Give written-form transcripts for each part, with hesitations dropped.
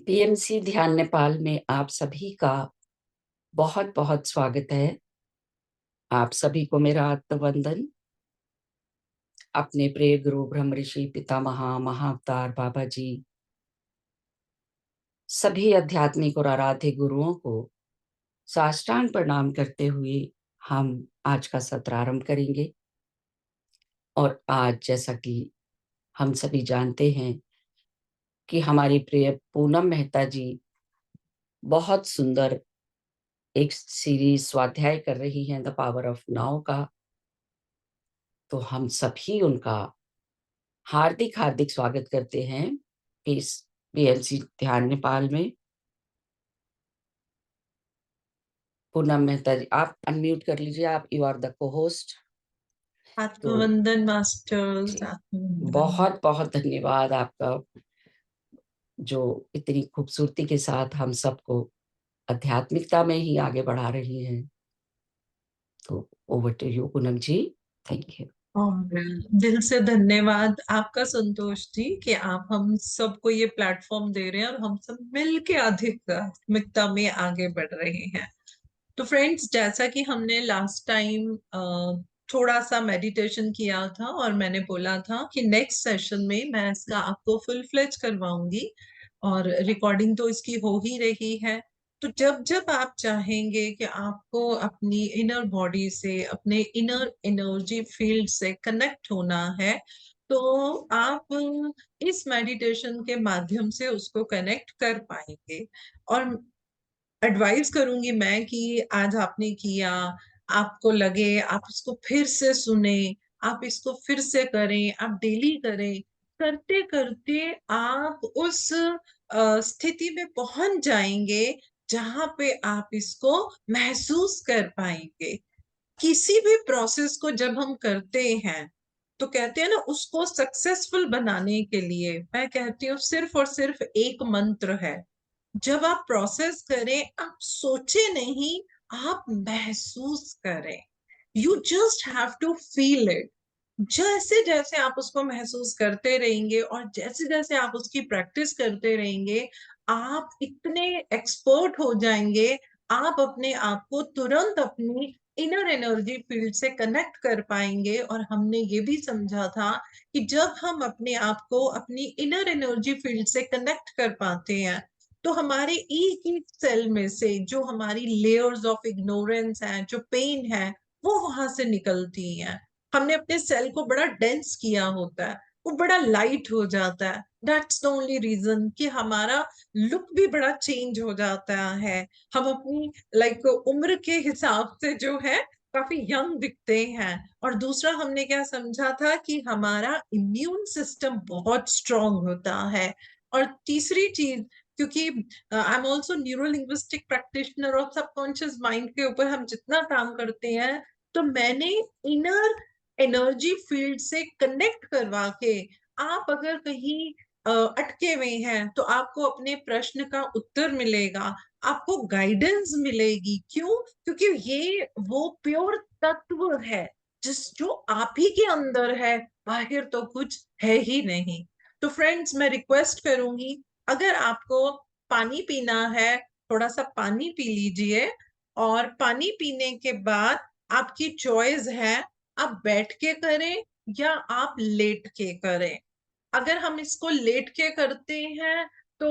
PMC ध्यान नेपाल में आप सभी का बहुत बहुत स्वागत है। आप सभी को मेरा आत्मवंदन। अपने प्रिय गुरु ब्रह्म ऋषि पितामह महाअवतार बाबा जी, सभी आध्यात्मिक और आराध्य गुरुओं को साष्टांग प्रणाम करते हुए हम आज का सत्र आरंभ करेंगे। और आज जैसा कि हम सभी जानते हैं कि हमारी प्रिय पूनम मेहता जी बहुत सुंदर एक सीरीज स्वाध्याय कर रही हैं, द पावर ऑफ नाउ का। तो हम सभी उनका हार्दिक हार्दिक स्वागत करते हैं इस पीएमसी ध्यान नेपाल में। पूनम मेहता जी, आप अनम्यूट कर लीजिए। आप यू आर द को होस्ट। तो आत्मवंदन मास्टर्स, आत्मवंदन। बहुत बहुत धन्यवाद आपका, जो इतनी खूबसूरती के साथ हम सबको आध्यात्मिकता में ही आगे बढ़ा रही हैं। तो over to you Poonam ji. Thank you. और दिल से धन्यवाद आपका संतोष जी कि आप हम सबको ये प्लेटफॉर्म दे रहे हैं और हम सब मिलके आध्यात्मिकता में आगे बढ़ रहे हैं। तो फ्रेंड्स, जैसा कि हमने लास्ट टाइम थोड़ा सा मेडिटेशन किया था और मैंने बोला था कि नेक्स्ट सेशन में मैं इसका आपको फुल फ्लेज करवाऊंगी और रिकॉर्डिंग तो इसकी हो ही रही है। तो जब जब आप चाहेंगे कि आपको अपनी इनर बॉडी से, अपने इनर एनर्जी फील्ड से कनेक्ट होना है, तो आप इस मेडिटेशन के माध्यम से उसको कनेक्ट कर पाएंगे। और एडवाइस करूंगी मैं कि आज आपने किया, आपको लगे आप इसको फिर से सुने, आप इसको फिर से करें, आप डेली करें। करते करते आप उस स्थिति में पहुंच जाएंगे जहां पे आप इसको महसूस कर पाएंगे। किसी भी प्रोसेस को जब हम करते हैं तो कहते हैं ना, उसको सक्सेसफुल बनाने के लिए मैं कहती हूँ सिर्फ और सिर्फ एक मंत्र है। जब आप प्रोसेस करें, आप सोचे नहीं, आप महसूस करें। You just have to feel it. जैसे जैसे आप उसको महसूस करते रहेंगे और जैसे जैसे आप उसकी प्रैक्टिस करते रहेंगे, आप इतने एक्सपर्ट हो जाएंगे। आप अपने आप को तुरंत अपनी इनर एनर्जी फील्ड से कनेक्ट कर पाएंगे। और हमने ये भी समझा था कि जब हम अपने आप को अपनी इनर एनर्जी फील्ड से कनेक्ट कर पाते हैं, तो हमारे एक एक सेल में से जो हमारी लेयर्स ऑफ इग्नोरेंस है, जो पेन है, वो वहां से निकलती हैं। हमने अपने सेल को बड़ा डेंस किया होता है, वो बड़ा लाइट हो जाता है। दैट्स द ओनली रीजन कि हमारा लुक भी बड़ा चेंज हो जाता है। हम अपनी उम्र के हिसाब से जो है काफी यंग दिखते हैं। और दूसरा हमने क्या समझा था कि हमारा इम्यून सिस्टम बहुत स्ट्रांग होता है। और तीसरी चीज, क्योंकि I am also neuro linguistic practitioner और सबकॉन्शियस माइंड के ऊपर हम जितना काम करते हैं, तो मैंने इनर एनर्जी फील्ड से कनेक्ट करवा के, आप अगर कहीं अटके हुए हैं तो आपको अपने प्रश्न का उत्तर मिलेगा, आपको गाइडेंस मिलेगी। क्यों? क्योंकि ये वो प्योर तत्व है जो आप ही के अंदर है, बाहर तो कुछ है ही नहीं। तो फ्रेंड्स, मैं रिक्वेस्ट करूंगी, अगर आपको पानी पीना है, थोड़ा सा पानी पी लीजिए। और पानी पीने के बाद आपकी चॉइस है, आप बैठ के करें या आप लेट के करें। अगर हम इसको लेट के करते हैं तो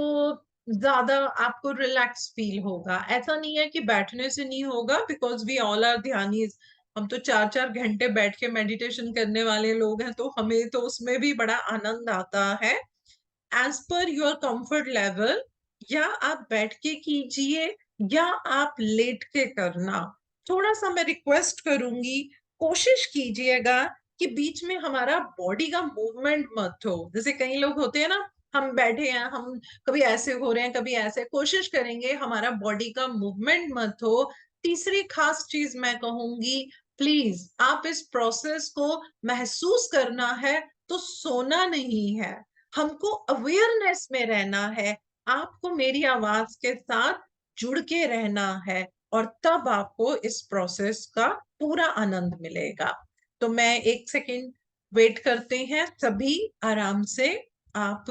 ज्यादा आपको रिलैक्स फील होगा। ऐसा नहीं है कि बैठने से नहीं होगा, बिकॉज वी ऑल आर ध्यानीज। हम तो 4 4 घंटे बैठ के मेडिटेशन करने वाले लोग हैं, तो हमें तो उसमें भी बड़ा आनंद आता है। As per your comfort level, या आप बैठ के कीजिए या आप लेट के करना। थोड़ा सा मैं रिक्वेस्ट करूंगी, कोशिश कीजिएगा कि बीच में हमारा बॉडी का मूवमेंट मत हो। जैसे कई लोग होते हैं ना, हम बैठे हैं, हम कभी ऐसे हो रहे हैं, कभी ऐसे। कोशिश करेंगे हमारा बॉडी का मूवमेंट मत हो। तीसरी खास चीज मैं कहूंगी, प्लीज आप इस प्रोसेस को महसूस करना है तो सोना नहीं है, हमको अवेयरनेस में रहना है। आपको मेरी आवाज के साथ जुड़ के रहना है, और तब आपको इस प्रोसेस का पूरा आनंद मिलेगा। तो मैं 1 सेकेंड वेट करते हैं, सभी आराम से। आप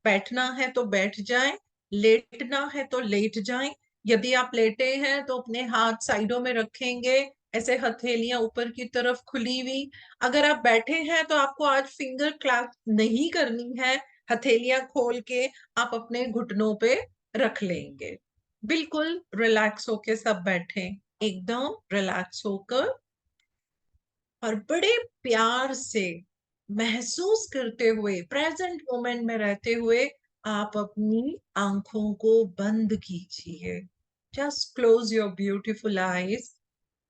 बैठना है तो बैठ जाएं, लेटना है तो लेट जाएं। यदि आप लेटे हैं तो अपने हाथ साइडों में रखेंगे, ऐसे हथेलियां ऊपर की तरफ खुली हुई। अगर आप बैठे हैं तो आपको आज फिंगर क्लैप नहीं करनी है, हथेलियां खोल के आप अपने घुटनों पे रख लेंगे। बिल्कुल रिलैक्स होके सब बैठे, एकदम रिलैक्स होकर और बड़े प्यार से महसूस करते हुए, प्रेजेंट मोमेंट में रहते हुए आप अपनी आंखों को बंद कीजिए। Just close your beautiful eyes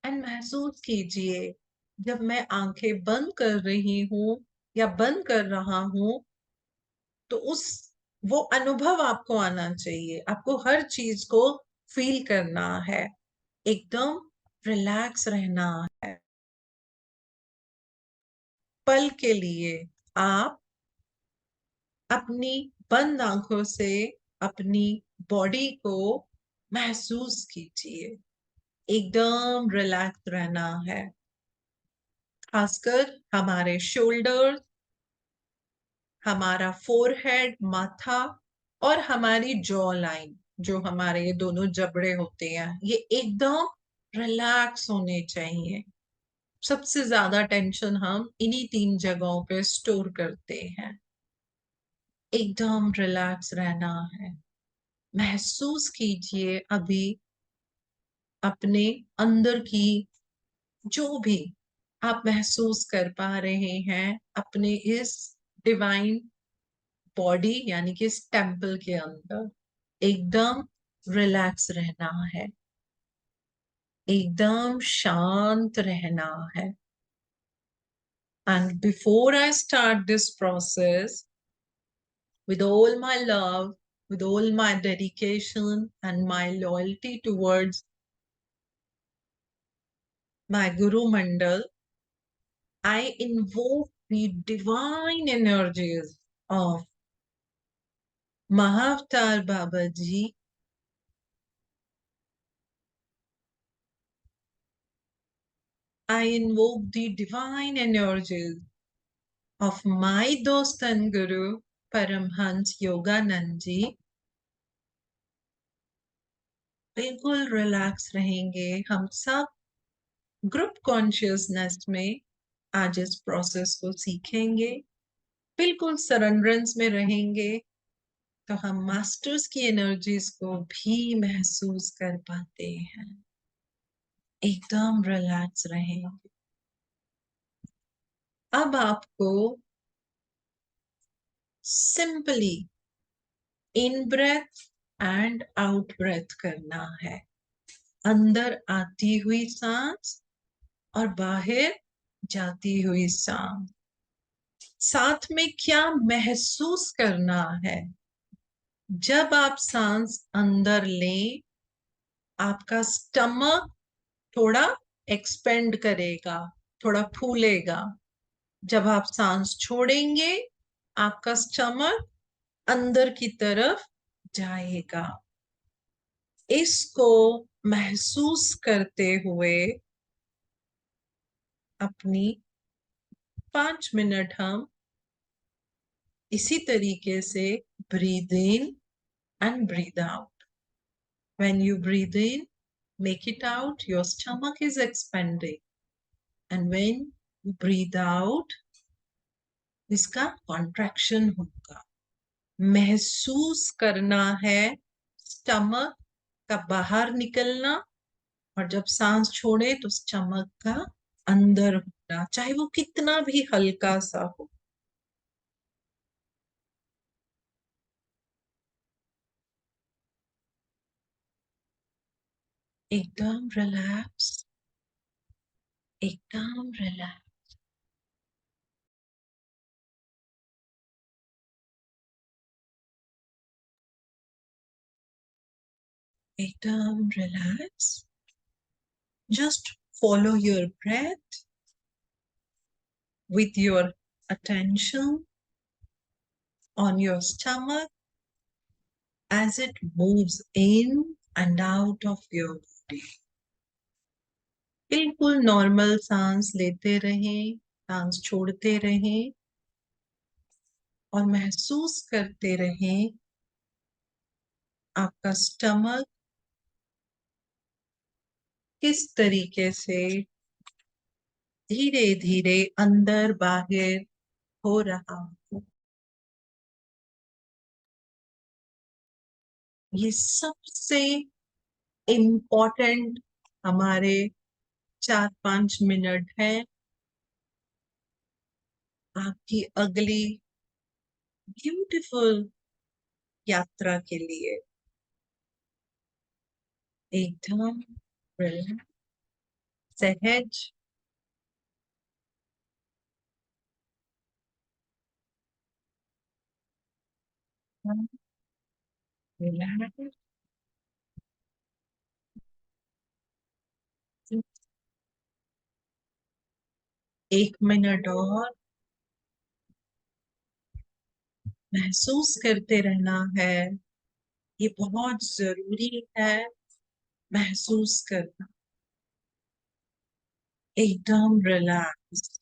and महसूस कीजिए, जब मैं आंखें बंद कर रही हूं या बंद कर रहा हूं तो उस वो अनुभव आपको आना चाहिए। आपको हर चीज को फील करना है, एकदम रिलैक्स रहना है। पल के लिए आप अपनी बंद आंखों से अपनी बॉडी को महसूस कीजिए, एकदम रिलैक्स रहना है। खासकर हमारे शोल्डर, हमारा फोरहेड, माथा और हमारी जॉ लाइन, जो हमारे ये दोनों जबड़े होते हैं, ये एकदम रिलैक्स होने चाहिए। सबसे ज्यादा टेंशन हम इन्हीं तीन जगहों पे स्टोर करते हैं। एकदम रिलैक्स रहना है। महसूस कीजिए अभी अपने अंदर की जो भी आप महसूस कर पा रहे हैं अपने इस डिवाइन बॉडी यानी कि इस टेम्पल के अंदर। एकदम रिलैक्स रहना है, एकदम शांत रहना है। And before I start this process, with all my love, with all my dedication and my loyalty towards my Guru Mandal, I invoke the divine energies of Mahavatar Babaji. I invoke the divine energies of my dost and Guru, Paramhans Yoganand ji. बिल्कुल relax रहेंगे हम सब। Group consciousness में आज इस process को सीखेंगे, बिल्कुल सरेंडरेंस में रहेंगे तो हम मास्टर्स की एनर्जीज को भी महसूस कर पाते हैं। एकदम रिलैक्स रहेंगे। अब आपको simply in breathe and out breathe करना है। अंदर आती हुई सांस और बाहर जाती हुई सांस। साथ में क्या महसूस करना है? जब आप सांस अंदर लें, आपका स्टमक थोड़ा एक्सपेंड करेगा, थोड़ा फूलेगा। जब आप सांस छोड़ेंगे, आपका स्टमक अंदर की तरफ जाएगा। इसको महसूस करते हुए अपनी 5 मिनट हम इसी तरीके से breathe in and breathe out. When you breathe in, make it out, your stomach is expanding. And when you breathe out, इसका कॉन्ट्रैक्शन होगा। महसूस करना है स्टमक का बाहर निकलना, और जब सांस छोड़े तो स्टमक का अंदर होना, चाहे वो कितना भी हल्का सा हो। एकदम रिलैक्स, एकदम रिलैक्स, एकदम relax. Just follow your breath with your attention on your stomach as it moves in and out of your body. बिल्कुल नॉर्मल सांस लेते रहें, सांस छोड़ते रहें और महसूस करते रहें आपका स्टमक किस तरीके से धीरे धीरे अंदर बाहर हो रहा हो। ये सबसे इम्पोर्टेंट हमारे 4-5 मिनट है आपकी अगली ब्यूटीफुल यात्रा के लिए। एकदम relax, सहज, रिलैक्स। 1 मिनट और महसूस करते रहना है। ये बहुत जरूरी है महसूस करना। एकदम रिलैक्स।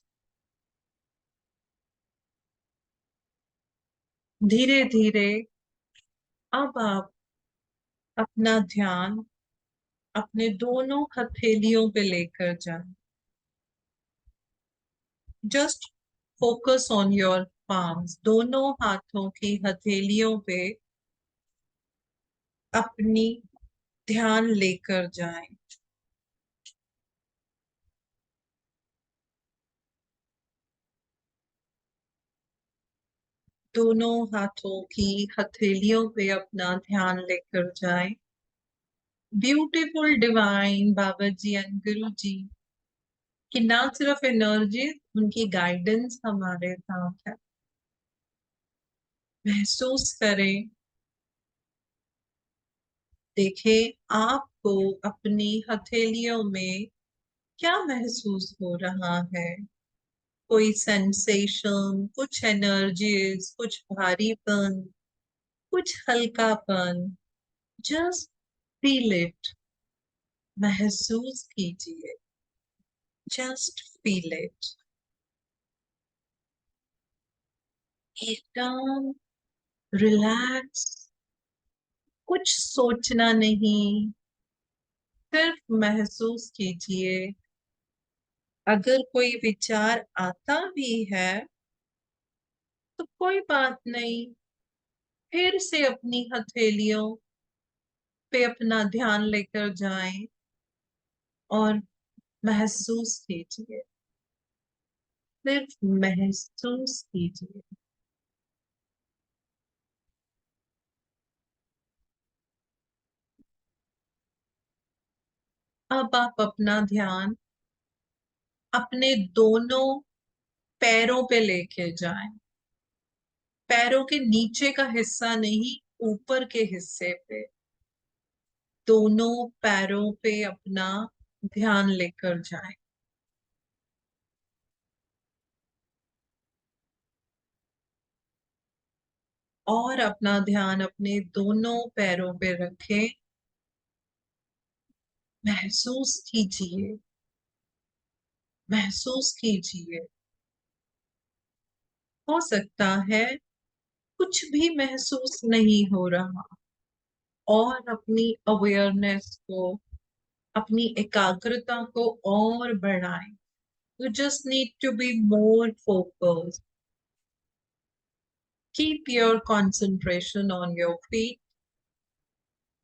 धीरे धीरे अब आप अपना ध्यान अपने दोनों हथेलियों पे लेकर जाएं। Just focus on your palms. दोनों हाथों की हथेलियों पे अपनी ध्यान लेकर जाएं। दोनों हाथों की हथेलियों पे अपना ध्यान लेकर जाएं। Beautiful divine Baba ji and Guru ji कि ना सिर्फ एनर्जी, उनकी गाइडेंस हमारे साथ है। महसूस करें, देखें आपको अपनी हथेलियों में क्या महसूस हो रहा है। कोई सेंसेशन, कुछ एनर्जीज, कुछ भारीपन, कुछ हल्कापन। Just feel it. महसूस कीजिए। Just feel it. एकदम रिलैक्स। कुछ सोचना नहीं, सिर्फ महसूस कीजिए। अगर कोई विचार आता भी है तो कोई बात नहीं, फिर से अपनी हथेलियों पे अपना ध्यान लेकर जाएं और महसूस कीजिए। सिर्फ महसूस कीजिए। अब आप अपना ध्यान अपने दोनों पैरों पे लेके जाएं। पैरों के नीचे का हिस्सा नहीं, ऊपर के हिस्से पे। दोनों पैरों पे अपना ध्यान लेकर जाएं और अपना ध्यान अपने दोनों पैरों पे रखें। महसूस कीजिए। महसूस कीजिए। हो सकता है कुछ भी महसूस नहीं हो रहा, और अपनी अवेयरनेस को, अपनी एकाग्रता को और बढ़ाएं। You just need to be more focused. Keep your concentration on your feet.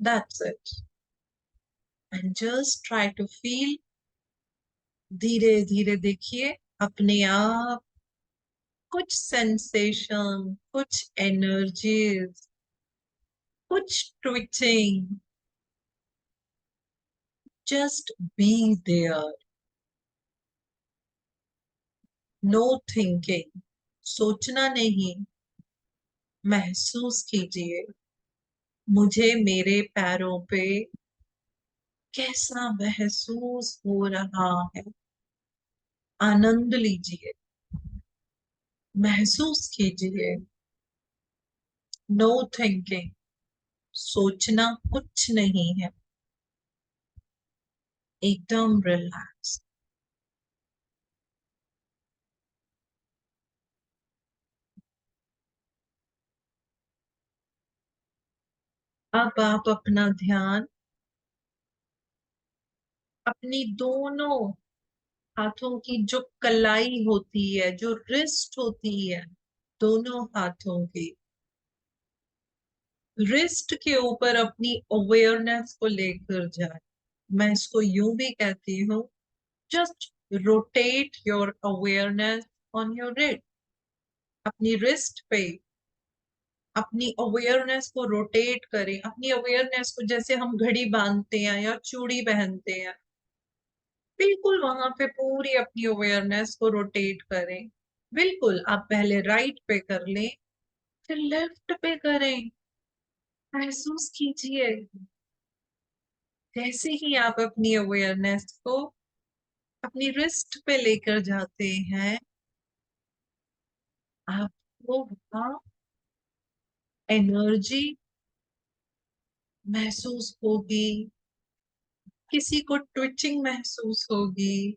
That's it. And just try to feel. धीरे धीरे देखिए अपने आप कुछ सेंसेशन, कुछ एनर्जीज, कुछ twitching. Just be there. No thinking. सोचना नहीं। महसूस कीजिए मुझे मेरे पैरों पे कैसा महसूस हो रहा है। आनंद लीजिए। महसूस कीजिए। No thinking. सोचना कुछ नहीं है। एकदम रिलैक्स। अब आप अपना ध्यान अपनी दोनों हाथों की जो कलाई होती है, जो रिस्ट होती है, दोनों हाथों की रिस्ट के ऊपर अपनी अवेयरनेस को लेकर जाए। मैं इसको यूं भी कहती हूँ, just rotate your awareness on your wrist. अपनी रिस्ट पे अपनी अवेयरनेस को रोटेट करें, अपनी अवेयरनेस को जैसे हम घड़ी बांधते हैं या चूड़ी पहनते हैं, बिल्कुल वहां पे पूरी अपनी अवेयरनेस को रोटेट करें। बिल्कुल आप पहले राइट पे कर लें, फिर लेफ्ट पे करें। महसूस कीजिए जैसे ही आप अपनी अवेयरनेस को अपनी रिस्ट पे लेकर जाते हैं, आपको वहां एनर्जी महसूस होगी, किसी को ट्विचिंग महसूस होगी।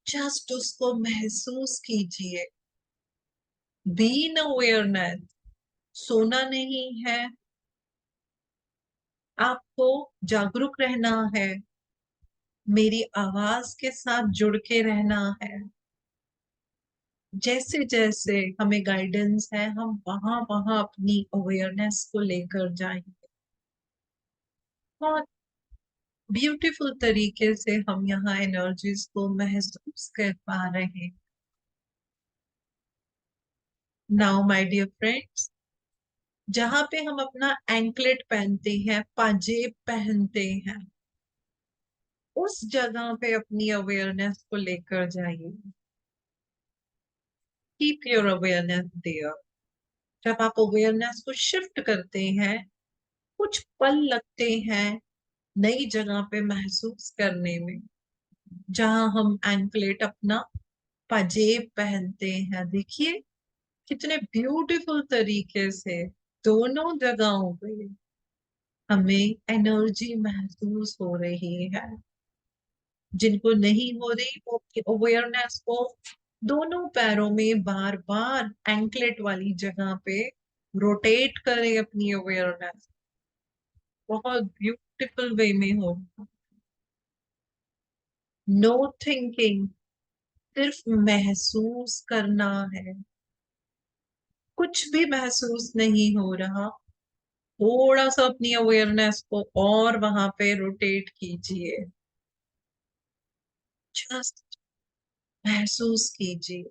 जस्ट उसको महसूस कीजिए। B in awareness. सोना नहीं है, आपको जागरूक रहना है, मेरी आवाज के साथ जुड़ के रहना है। जैसे जैसे हमें गाइडेंस है, हम वहां वहां अपनी अवेयरनेस को लेकर जाएंगे। बहुत ब्यूटीफुल तरीके से हम यहाँ एनर्जीज को महसूस कर पा रहे हैं। नाउ माय डियर फ्रेंड्स, जहां पे हम अपना एंकलेट पहनते हैं, पाजेब पहनते हैं, उस जगह पे अपनी अवेयरनेस को लेकर जाइए। Keep your awareness there. जब आप अवेयरनेस को शिफ्ट करते हैं, कुछ पल लगते हैं नई जगह पे महसूस करने में। जहां हम एंकलेट अपना पाजेब पहनते हैं, देखिए कितने ब्यूटीफुल तरीके से दोनों जगहों पे हमें एनर्जी महसूस हो रही है। जिनको नहीं हो रही वो अवेयरनेस को दोनों पैरों में बार बार एंकलेट वाली जगह पे रोटेट करें अपनी अवेयरनेस। बहुत ब्यूटीफुल वे में हो। नो थिंकिंग, सिर्फ महसूस करना है। कुछ भी महसूस नहीं हो रहा, थोड़ा सा अपनी अवेयरनेस को और वहां पे रोटेट कीजिए। जस्ट महसूस कीजिए।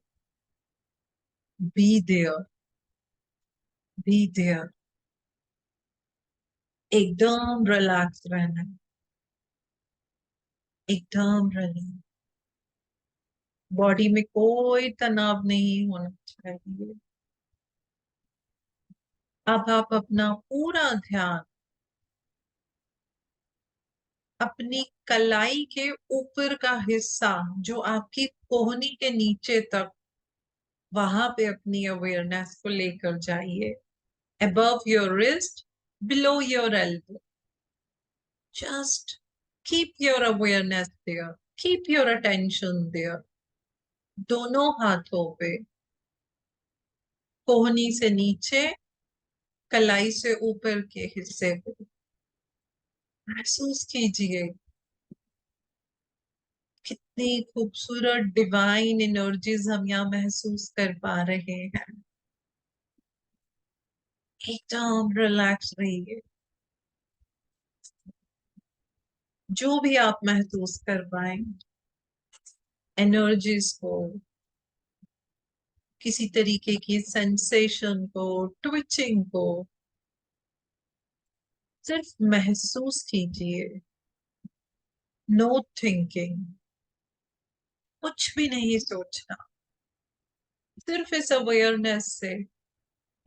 Be there, be there. एकदम रिलैक्स रहना है, एकदम रिलैक्स। बॉडी में कोई तनाव नहीं होना चाहिए। अब आप अपना पूरा ध्यान अपनी कलाई के ऊपर का हिस्सा, जो आपकी कोहनी के नीचे तक, वहां पे अपनी अवेयरनेस को लेकर जाइए। above your wrist, below your elbow. Just keep your awareness there. Keep your attention there. दोनों हाथों पे, कोहनी से नीचे, कलाई से ऊपर के हिस्से को महसूस कीजिए। कितनी खूबसूरत डिवाइन एनर्जीज हम यहाँ महसूस कर पा रहे हैं। एकदम रिलैक्स रहिए। जो भी आप महसूस कर पाए एनर्जीज को, किसी तरीके की सेंसेशन को, ट्विचिंग को, सिर्फ महसूस कीजिए। नो थिंकिंग, कुछ भी नहीं सोचना। सिर्फ इस अवेयरनेस से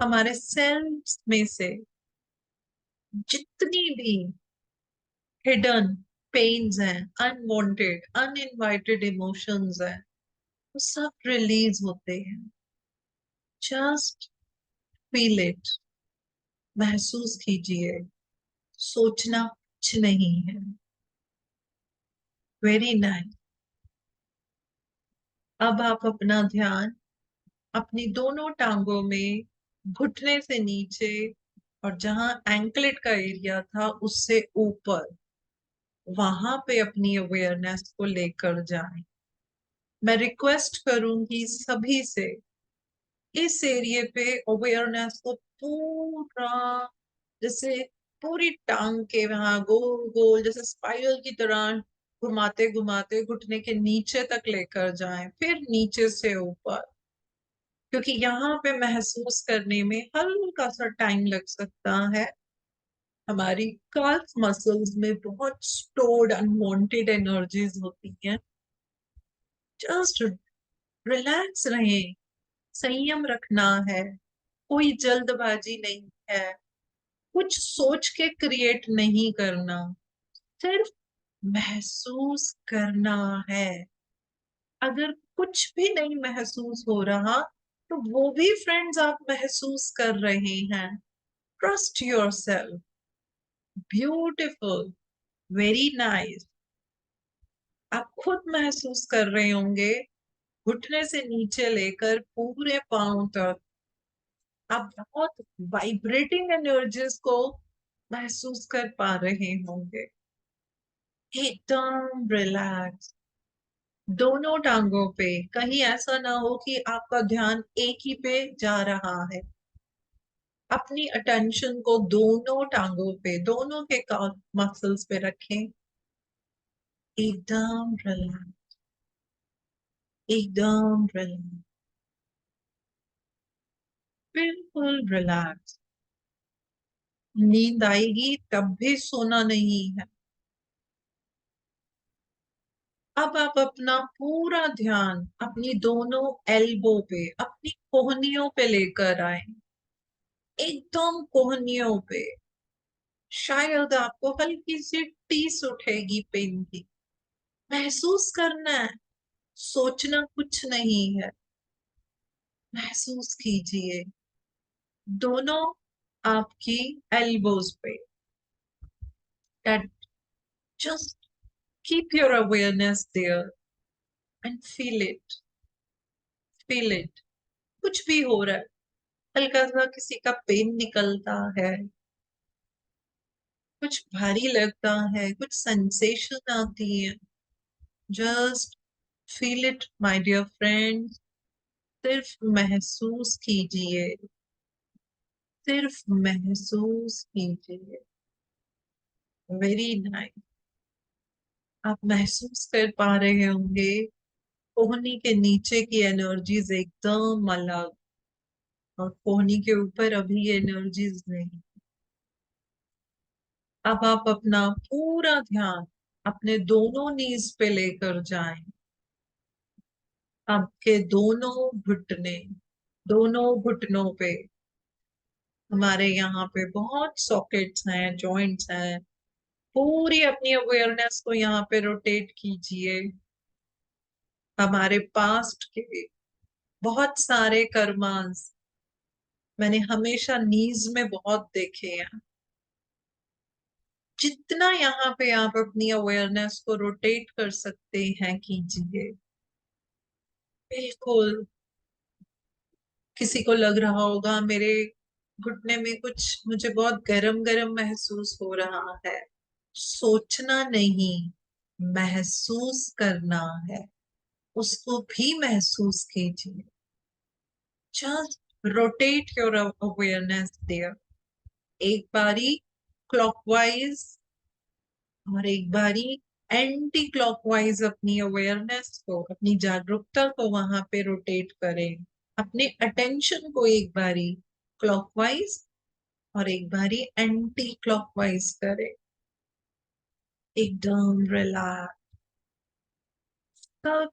हमारे सेल्स में से जितनी भी हिडन पेन्स हैं, अनवांटेड अनइनवाइटेड इमोशंस हैं, वो सब रिलीज होते हैं। जस्ट फील इट, महसूस कीजिए। सोचना कुछ नहीं है। Very nice. अब आप अपना ध्यान अपनी दोनों टांगों में, घुटने से नीचे, और जहां एंकलेट का एरिया था उससे ऊपर, वहां पे अपनी अवेयरनेस को लेकर जाएं। मैं रिक्वेस्ट करूंगी सभी से, इस एरिया पे अवेयरनेस को पूरा, जैसे पूरी टांग के वहां गोल गोल जैसे स्पाइरल की तरह घुमाते घुमाते घुटने के नीचे तक लेकर जाएं, फिर नीचे से ऊपर, क्योंकि यहाँ पे महसूस करने में हल्का सा टाइम लग सकता है। हमारी काल्फ मसल्स में बहुत स्टोर्ड अनवांटेड एनर्जीज होती हैं। जस्ट रिलैक्स रहें, संयम रखना है, कोई जल्दबाजी नहीं है, कुछ सोच के क्रिएट नहीं करना, सिर्फ महसूस करना है। अगर कुछ भी नहीं महसूस हो रहा तो वो भी फ्रेंड्स आप महसूस कर रहे हैं। Trust your self. Beautiful. Very nice. आप खुद महसूस कर रहे होंगे, घुटने से नीचे लेकर पूरे पांव तक आप बहुत वाइब्रेटिंग एनर्जीज को महसूस कर पा रहे होंगे। एकदम रिलैक्स। दोनों टांगों पे, कहीं ऐसा ना हो कि आपका ध्यान एक ही पे जा रहा है। अपनी अटेंशन को दोनों टांगों पे, दोनों के मसल्स पे रखें। एकदम रिलैक्स, एकदम रिलैक्स, बिल्कुल रिलैक्स। नींद आएगी तब भी सोना नहीं है। अब आप अपना पूरा ध्यान अपनी दोनों एल्बो पे, अपनी कोहनियों पे लेकर आए। एकदम कोहनियों पे। शायद आपको हल्की सी टीस उठेगी पेन की। महसूस करना है, सोचना कुछ नहीं है। महसूस कीजिए दोनों आपकी एल्बोज पे। that just keep your awareness there and feel it। कुछ भी हो रहा है, हल्का सा किसी का पेन निकलता है, कुछ भारी लगता है, कुछ सेंसेशन आती है, just feel it my dear friend. सिर्फ महसूस कीजिए, सिर्फ महसूस कीजिए। Very nice. आप महसूस कर पा रहे होंगे कोहनी के नीचे की एनर्जीज एकदम अलग, और कोहनी के ऊपर अभी एनर्जीज नहीं। अब आप अपना पूरा ध्यान अपने दोनों नीज पे लेकर जाएं। आपके दोनों घुटनों पे, हमारे यहाँ पे बहुत सॉकेट्स हैं, जॉइंट्स हैं। पूरी अपनी अवेयरनेस को यहाँ पे रोटेट कीजिए। हमारे पास्ट के बहुत सारे कर्मास मैंने हमेशा नीज में बहुत देखे हैं। जितना यहाँ पे आप अपनी अवेयरनेस को रोटेट कर सकते हैं कीजिए। बिल्कुल। किसी को लग रहा होगा मेरे घुटने में कुछ, मुझे बहुत गरम गरम महसूस हो रहा है। सोचना नहीं, महसूस करना है। उसको भी महसूस कीजिए। Just rotate your awareness there. एक बारी क्लॉकवाइज और एक बारी एंटी क्लॉकवाइज अपनी अवेयरनेस को, अपनी जागरूकता को वहां पे रोटेट करें। अपने अटेंशन को एक बारी क्लॉकवाइज और एक बारी एंटी क्लॉकवाइज करें। एकदम रिलैक्स। सब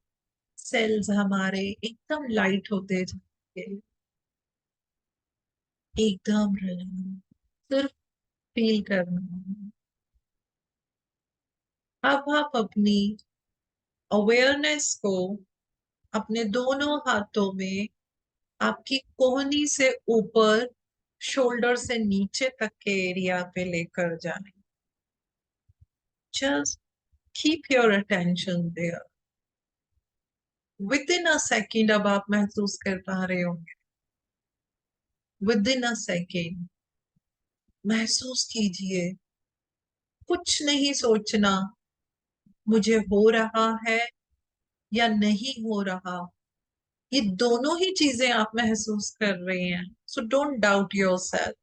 सेल्स हमारे एकदम लाइट होते जाएंगे। एकदम रिलैक्स। सिर्फ फील करना है। अब आप अपनी अवेयरनेस को अपने दोनों हाथों में आपकी कोहनी से ऊपर, शोल्डर से नीचे तक के एरिया पे लेकर जाएं। Just keep your attention there. Within a second अब आप महसूस कर पा रहे होंगे, विद इन अ सेकेंड महसूस कीजिए, कुछ नहीं सोचना, मुझे हो रहा है या नहीं हो रहा, ये दोनों ही चीजें आप महसूस कर रहे हैं. So don't doubt your self,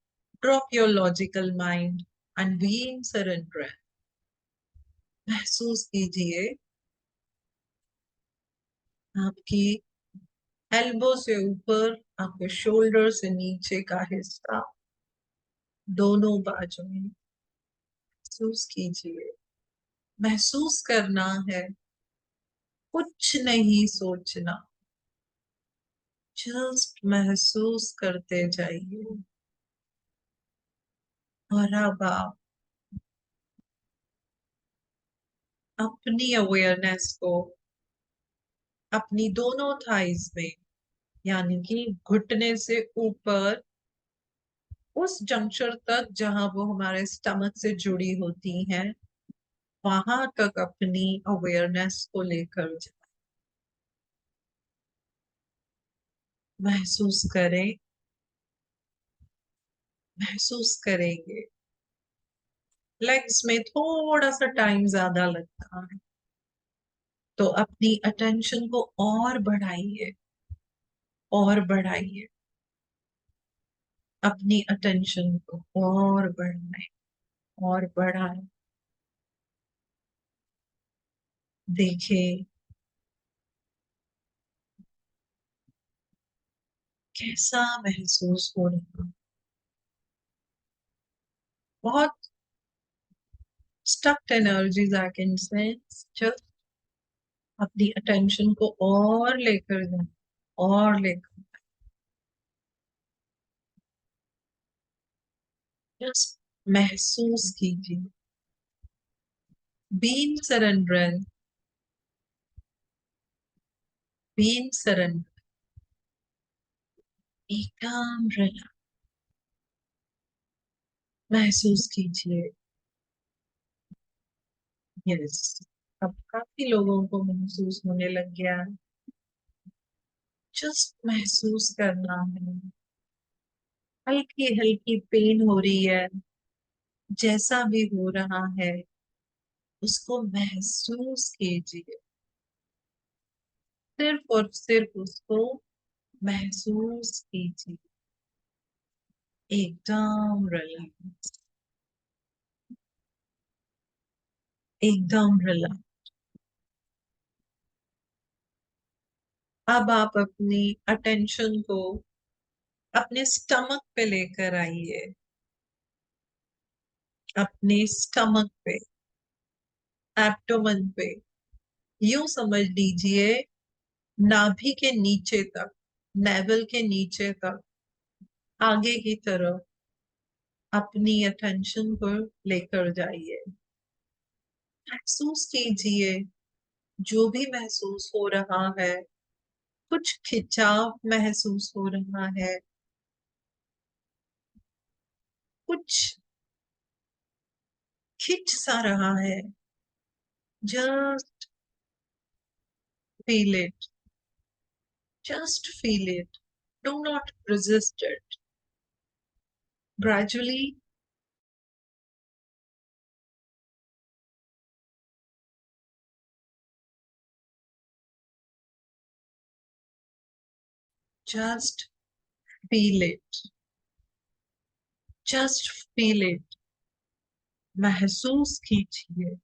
drop your logical mind and be in surrender. महसूस कीजिए आपकी एल्बो से ऊपर, आपके शोल्डर से नीचे का हिस्सा, दोनों बाजू में महसूस कीजिए. महसूस करना है, कुछ नहीं सोचना, जस्ट महसूस करते जाइए. और अब आप अपनी अवेयरनेस को अपनी दोनों थाइज में, यानी कि घुटने से ऊपर उस जंक्शन तक जहां वो हमारे स्टमक से जुड़ी होती हैं, वहां तक अपनी अवेयरनेस को लेकर जाए. महसूस करें, महसूस करेंगे. लेग्स में थोड़ा सा टाइम ज्यादा लगता है, तो अपनी अटेंशन को और बढ़ाइए, और बढ़ाइए. अपनी अटेंशन को और बढ़ाएं, और बढ़ाएं. देखें कैसा महसूस हो रहा है. बहुत स्टक्ड energies I can sense. Just अपनी अटेंशन को और लेकर जाए, और लेकर, जस्ट महसूस कीजिए. बीइंग सरेंडर, बीइंग सरेंडर, एकदम रिलैक्स. महसूस कीजिए. यस, अब काफी लोगों को महसूस होने लग गया है. जस्ट महसूस करना है. हल्की हल्की पेन हो रही है, जैसा भी हो रहा है उसको महसूस कीजिए. सिर्फ और सिर्फ उसको महसूस कीजिए. एकदम रिलैक्स, एकदम रिलैक्स. अब आप अपनी अटेंशन को अपने स्टमक पे लेकर आइए. अपने स्टमक पे, एब्डोमेन पे, यूं समझ लीजिए नाभि के नीचे तक, नेवल के नीचे तक, आगे की तरफ अपनी अटेंशन को लेकर जाइए. महसूस कीजिए जो भी महसूस हो रहा है. कुछ खिंचाव महसूस हो रहा है, कुछ खिंच सा रहा है. Just feel it, just feel it. Do not resist it. Gradually just feel it, just feel it. महसूस कीजिए,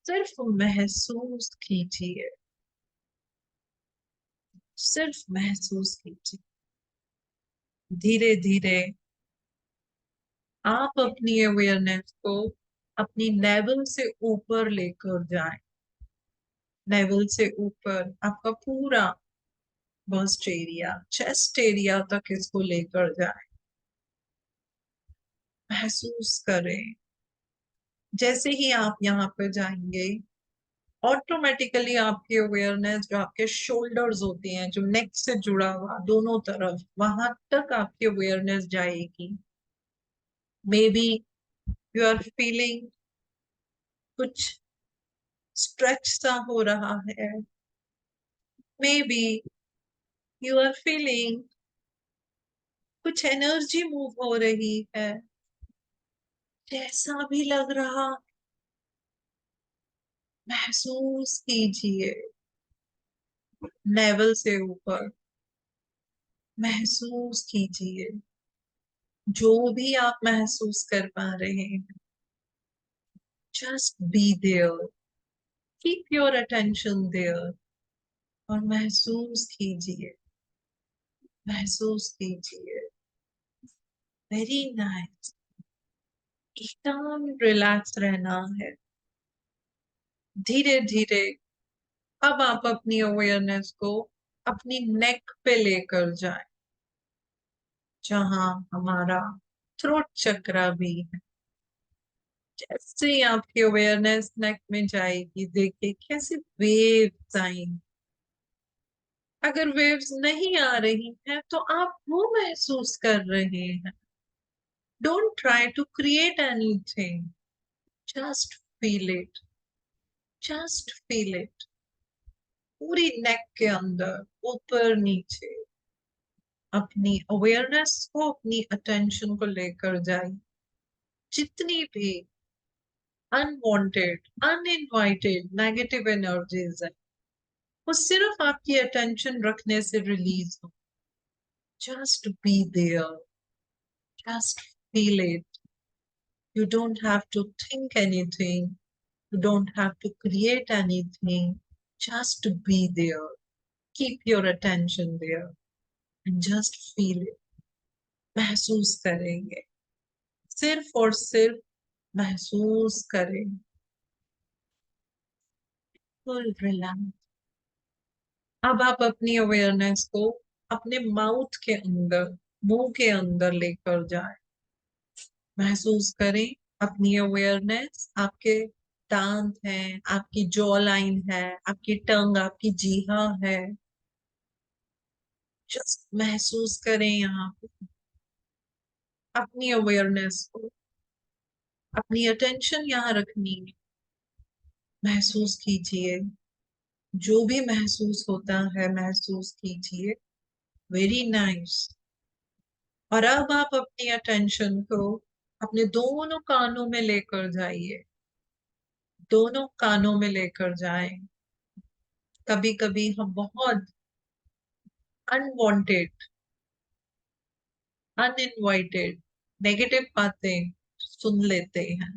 सिर्फ महसूस कीजिए, सिर्फ महसूस कीजिए. धीरे धीरे आप अपनी अवेयरनेस को अपनी नेवल से ऊपर लेकर जाएं. नेवल से ऊपर आपका पूरा बस्ट एरिया, चेस्ट एरिया तक इसको लेकर जाएं. महसूस करें. जैसे ही आप यहाँ पर जाएंगे, ऑटोमेटिकली आपकी अवेयरनेस जो आपके शोल्डर्स होते हैं, जो नेक से जुड़ा हुआ दोनों तरफ, वहां तक आपकी अवेयरनेस जाएगी. Maybe you are feeling कुछ स्ट्रेच सा हो रहा है. Maybe you are feeling कुछ एनर्जी मूव हो रही है, जैसा भी लग रहा महसूस कीजिए। नेवल से ऊपर महसूस कीजिए, जो भी आप महसूस कर पा रहे हैं। Just be there, keep your attention there और महसूस कीजिए, महसूस कीजिए। Very nice. एकदम रिलैक्स रहना है। धीरे धीरे अब आप अपनी अवेयरनेस को अपनी नेक पे लेकर जाएं, जहां हमारा थ्रोट चक्रा भी है। जैसे ही आपकी अवेयरनेस नेक में जाएगी, देखिए कैसे वेव्स आएंगी। अगर वेव्स नहीं आ रही हैं तो आप वो महसूस कर रहे हैं। Don't try to create anything, just feel it, just feel it. पूरी नेक के अंदर, ऊपर नीचे अपनी अवेयरनेस को, अपनी अटेंशन को लेकर जाइए। जितनी भी अनवांटेड, अनइनवाइटेड नेगेटिव एनर्जीज है, वो सिर्फ आपकी अटेंशन रखने से रिलीज हो। Just be there, just feel it. You don't have to think anything. You don't have to create anything. Just be there. Keep your attention there and just feel it. महसूस करेंगे, सिर्फ और सिर्फ महसूस करें। Full relax. अब आप अपनी अवेयरनेस को अपने माउथ के अंदर, मुंह के अंदर लेकर जाएं। महसूस करें अपनी अवेयरनेस। आपके दांत हैं, आपकी जॉ लाइन है, आपकी टंग, आपकी जीहा है। जस्ट महसूस करें यहाँ पे अपनी अवेयरनेस को, अपनी अटेंशन यहाँ रखनी है। महसूस कीजिए, जो भी महसूस होता है महसूस कीजिए। Very nice. और अब आप अपनी अटेंशन को अपने दोनों कानों में लेकर जाइए, दोनों कानों में लेकर जाएं। कभी कभी हम बहुत अनवांटेड, अनइनवाइटेड नेगेटिव बातें सुन लेते हैं।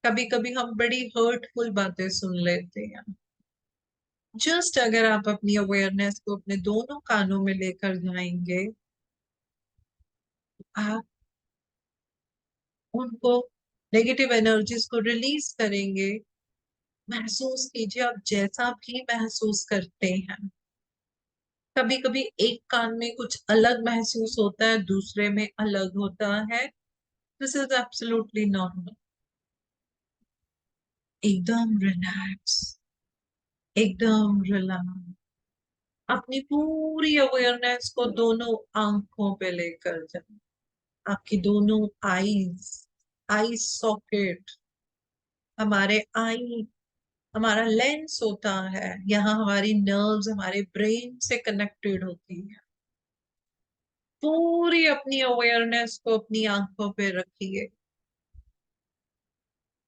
कभी कभी हम बड़ी हर्टफुल बातें सुन लेते हैं। जस्ट अगर आप अपनी अवेयरनेस को अपने दोनों कानों में लेकर जाएंगे, आप उनको, नेगेटिव एनर्जीज को रिलीज करेंगे। महसूस कीजिए आप जैसा भी महसूस करते हैं। कभी कभी एक कान में कुछ अलग महसूस होता है, दूसरे में अलग होता है। This is absolutely normal. एकदम रिलैक्स, एकदम रिलैक्स। अपनी पूरी अवेयरनेस को दोनों आंखों पे लेकर जाए। आपकी दोनों आईज, आई सॉकेट, हमारे आई, हमारा लेंस होता है, यहाँ हमारी नर्व्स हमारे ब्रेन से कनेक्टेड होती है। पूरी अपनी अवेयरनेस को अपनी आंखों पे रखिए।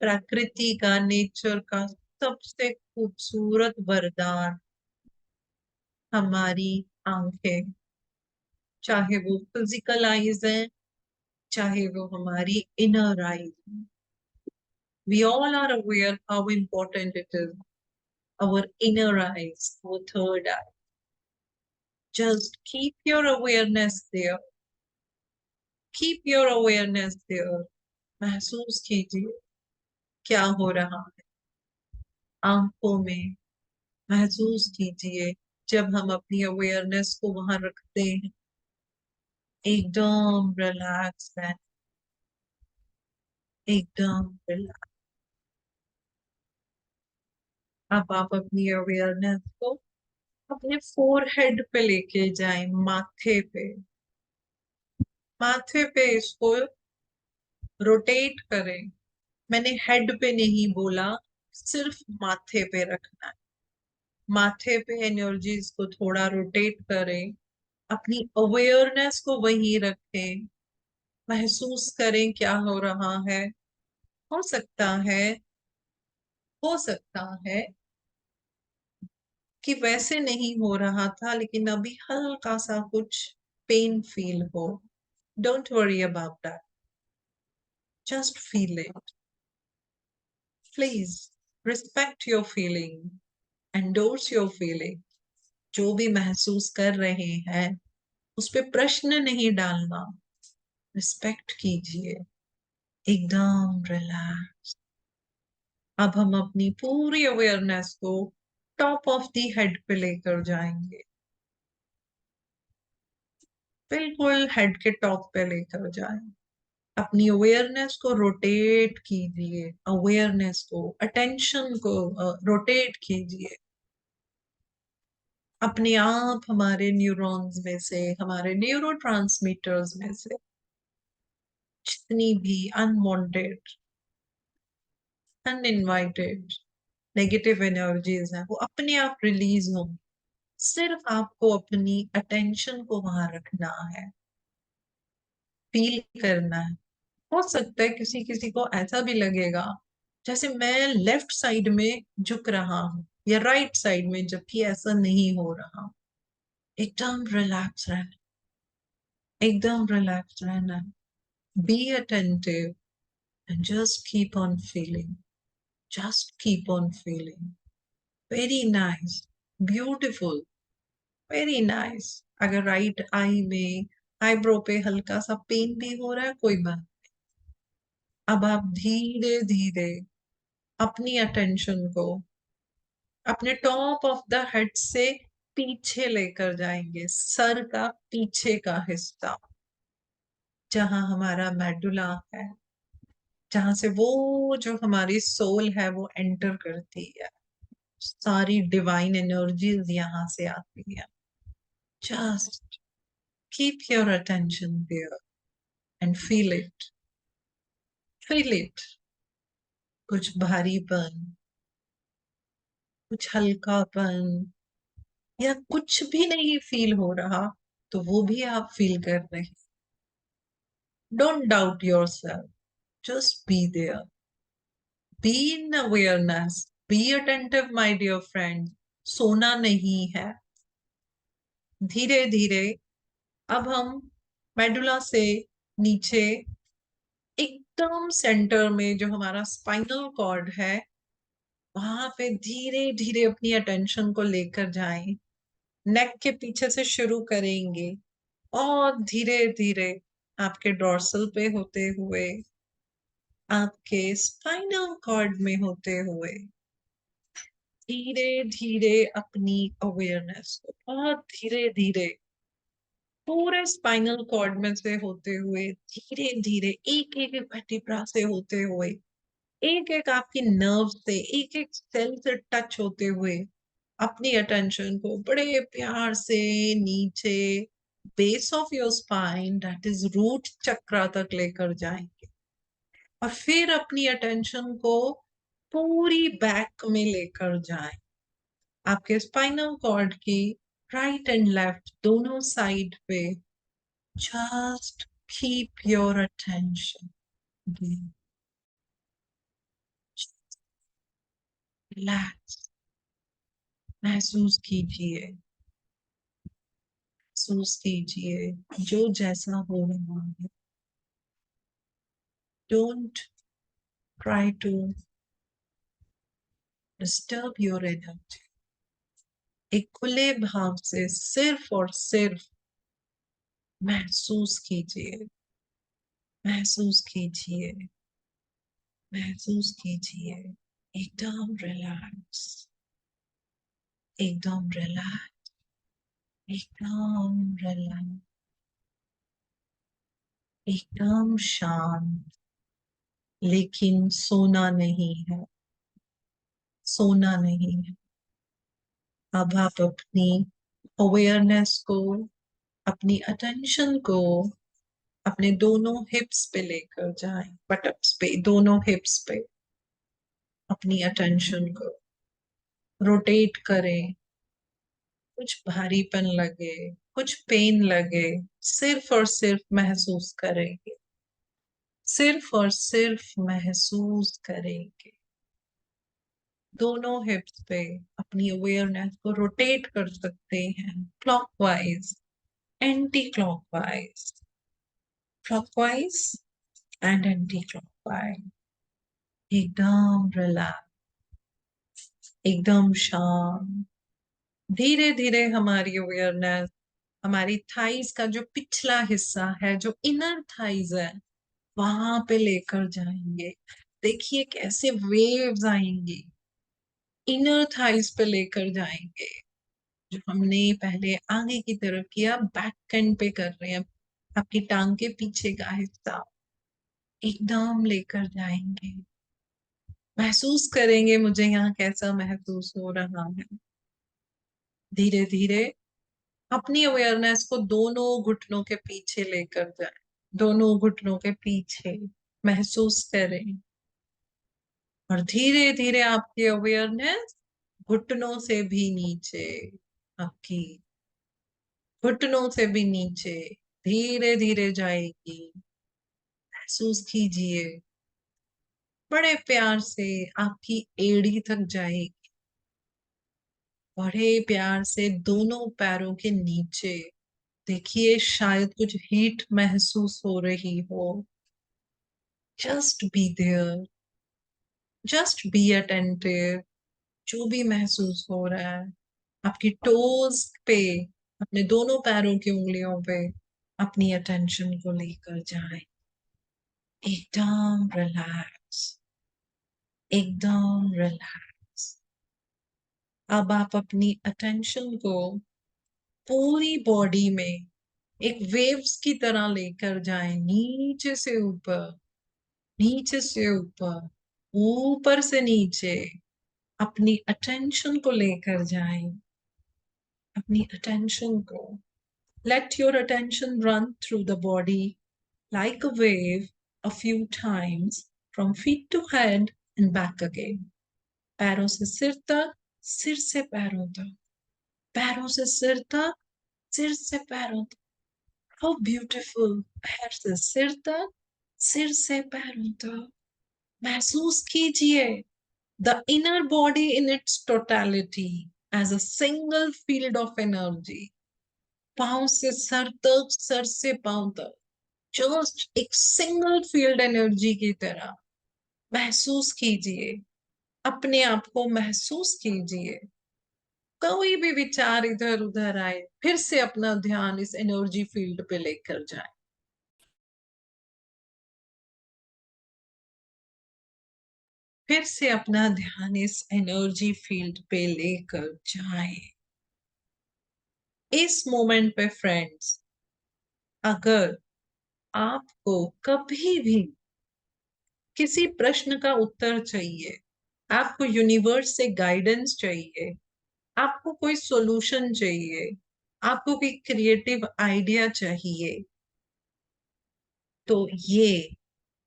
प्रकृति का, नेचर का सबसे खूबसूरत वरदान हमारी आंखें, चाहे वो फिजिकल आईज हैं, चाहे वो हमारी इनर आईज हैं। We all are aware how important it is. Our inner eyes, our third eye. Just keep your awareness there. Keep your awareness there. महसूस कीजिए क्या हो रहा है आंखों में। महसूस कीजिए जब हम अपनी अवेयरनेस को वहां रखते हैं। एकदम रिलैक्स है, एकदम रिलैक्स। अब आप अपनी अवेयरनेस को अपने फोरहेड पे लेके जाएं, माथे पे। माथे पे इसको रोटेट करें। मैंने हेड पे नहीं बोला, सिर्फ माथे पे रखना है। माथे पे एनर्जीज को थोड़ा रोटेट करें अपनी अवेयरनेस को वहीं रखें, महसूस करें क्या हो रहा है। हो सकता है, हो सकता है कि वैसे नहीं हो रहा था, लेकिन अभी हल्का सा कुछ पेन फील हो। Don't worry about that, just feel it. Please respect your feeling, endorse your feeling. जो भी महसूस कर रहे हैं उस पे प्रश्न नहीं डालना, रिस्पेक्ट कीजिए, एकदम रिलैक्स। अब हम अपनी पूरी अवेयरनेस को टॉप ऑफ दी हेड पे लेकर जाएंगे, बिल्कुल हेड के टॉप पे लेकर जाएं। अपनी अवेयरनेस को रोटेट कीजिए, अवेयरनेस को, अटेंशन को रोटेट कीजिए। अपने आप हमारे न्यूरॉन्स में से, हमारे न्यूरोट्रांसमीटर्स में से जितनी भी अनवांटेड, अनइनवाइटेड नेगेटिव एनर्जीज हैं वो अपने आप रिलीज होंगी। सिर्फ आपको अपनी अटेंशन को वहां रखना है, फील करना है। हो सकता है किसी किसी को ऐसा भी लगेगा जैसे मैं लेफ्ट साइड में झुक रहा हूँ या राइट साइड में, जबकि ऐसा नहीं हो रहा। एकदम रिलैक्स रहना, एकदम रिलैक्स रहना। Be attentive and just keep on feeling, just keep on feeling. Very nice, beautiful, very nice. अगर राइट आई में, आईब्रो पे हल्का सा पेन भी हो रहा है, कोई बात। अब आप धीरे धीरे अपनी अटेंशन को अपने टॉप ऑफ द हेड से पीछे लेकर जाएंगे, सर का पीछे का हिस्सा, जहां हमारा मेडुला है, जहां से वो जो हमारी सोल है वो एंटर करती है। सारी डिवाइन एनर्जीज यहां से आती है। Just keep your attention there and feel it, feel it. कुछ भारीपन, कुछ हल्कापन, या कुछ भी नहीं फील हो रहा तो वो भी आप फील कर रहे हैं। Don't doubt yourself, just be there, be in awareness, be attentive my dear friend. सोना नहीं है। धीरे धीरे अब हम मेडुला से नीचे एकदम सेंटर में जो हमारा स्पाइनल कॉर्ड है, वहां पे धीरे धीरे अपनी अटेंशन को लेकर जाएं। नेक के पीछे से शुरू करेंगे और धीरे धीरे आपके डोर्सल पे होते हुए, आपके स्पाइनल कॉर्ड में होते हुए, धीरे धीरे अपनी अवेयरनेस को बहुत धीरे धीरे पूरे स्पाइनल कॉर्ड में से होते हुए, धीरे धीरे एक एक वर्टिब्रा से होते हुए, एक एक आपकी नर्व से, एक एक सेल से टच होते हुए, अपनी अटेंशन को बड़े प्यार से नीचे base of your spine, that is root chakra तक लेकर जाएंगे। और फिर अपनी अटेंशन को पूरी बैक में लेकर जाएं, आपके स्पाइनल कॉर्ड की राइट एंड लेफ्ट दोनों साइड पे। Just keep your attention, relax, महसूस कीजिए, महसूस कीजिए जो जैसा हो रहा है। Don't try to disturb your energy. एक खुले भाव से सिर्फ और सिर्फ महसूस कीजिए, महसूस कीजिए, महसूस कीजिए। एकदम रिलैक्स, एकदम रिलैक्स, एकदम रिलैक्स, एकदम शांत। लेकिन सोना नहीं है, सोना नहीं है। अब आप अपनी अवेयरनेस को, अपनी अटेंशन को अपने दोनों हिप्स पे लेकर जाएं, बटक्स पे, दोनों हिप्स पे अपनी अटेंशन को रोटेट करें। कुछ भारीपन लगे, कुछ पेन लगे, सिर्फ और सिर्फ महसूस करेंगे, सिर्फ और सिर्फ महसूस करेंगे। दोनों हिप्स पे अपनी अवेयरनेस को रोटेट कर सकते हैं, clockwise, anti clockwise, clockwise and anti clockwise. एकदम रिलैक्स, एकदम शांत। धीरे धीरे हमारी अवेयरनेस हमारी थाइज का जो पिछला हिस्सा है, जो इनर थाइज है, वहां पे लेकर जाएंगे। देखिए कैसे वेव्स आएंगी, इनर थाइज पे लेकर जाएंगे। जो हमने पहले आगे की तरफ किया, बैक एंड पे कर रहे हैं, आपकी टांग के पीछे का हिस्सा एकदम लेकर जाएंगे। महसूस करेंगे मुझे यहाँ कैसा महसूस हो रहा है। धीरे धीरे अपनी अवेयरनेस को दोनों घुटनों के पीछे लेकर जाए, दोनों घुटनों के पीछे महसूस करें। और धीरे धीरे आपकी अवेयरनेस घुटनों से भी नीचे, आपकी घुटनों से भी नीचे धीरे धीरे जाएगी। महसूस कीजिए, बड़े प्यार से आपकी एड़ी तक जाएगी, बड़े प्यार से दोनों पैरों के नीचे। देखिए शायद कुछ हीट महसूस हो रही हो। Just be there, just be attentive. जो भी महसूस हो रहा है, आपकी टोज पे, अपने दोनों पैरों की उंगलियों पे अपनी अटेंशन को लेकर जाएं। एकदम रिलैक्स, एकदम रिलैक्स। अब आप अपनी अटेंशन को पूरी बॉडी में एक वेव्स की तरह लेकर जाएं, नीचे से ऊपर, नीचे से ऊपर, ऊपर से नीचे। अपनी अटेंशन को लेकर जाएं, अपनी अटेंशन को। Let your attention run through the body like a wave a few times from feet to head and back again. पैरों से सिर तक, सिर से पैरों तक, पैरों से सिर तक, सिर से पैरों तक। How beautiful! पैर से सिर तक, सिर से पैरों तक। महसूस कीजिए the inner body in its totality as a single field of energy. पांव से सर तक, सर से पांव तक, जस्ट एक सिंगल फील्ड एनर्जी की तरह महसूस कीजिए। अपने आप को महसूस कीजिए। कोई भी विचार इधर उधर आए, फिर से अपना ध्यान इस एनर्जी फील्ड पे लेकर जाए। फिर से अपना ध्यान इस एनर्जी फील्ड पे लेकर जाए। इस मोमेंट पे फ्रेंड्स, अगर आपको कभी भी किसी प्रश्न का उत्तर चाहिए, आपको यूनिवर्स से गाइडेंस चाहिए, आपको कोई सॉल्यूशन चाहिए, आपको कोई क्रिएटिव आइडिया चाहिए, तो ये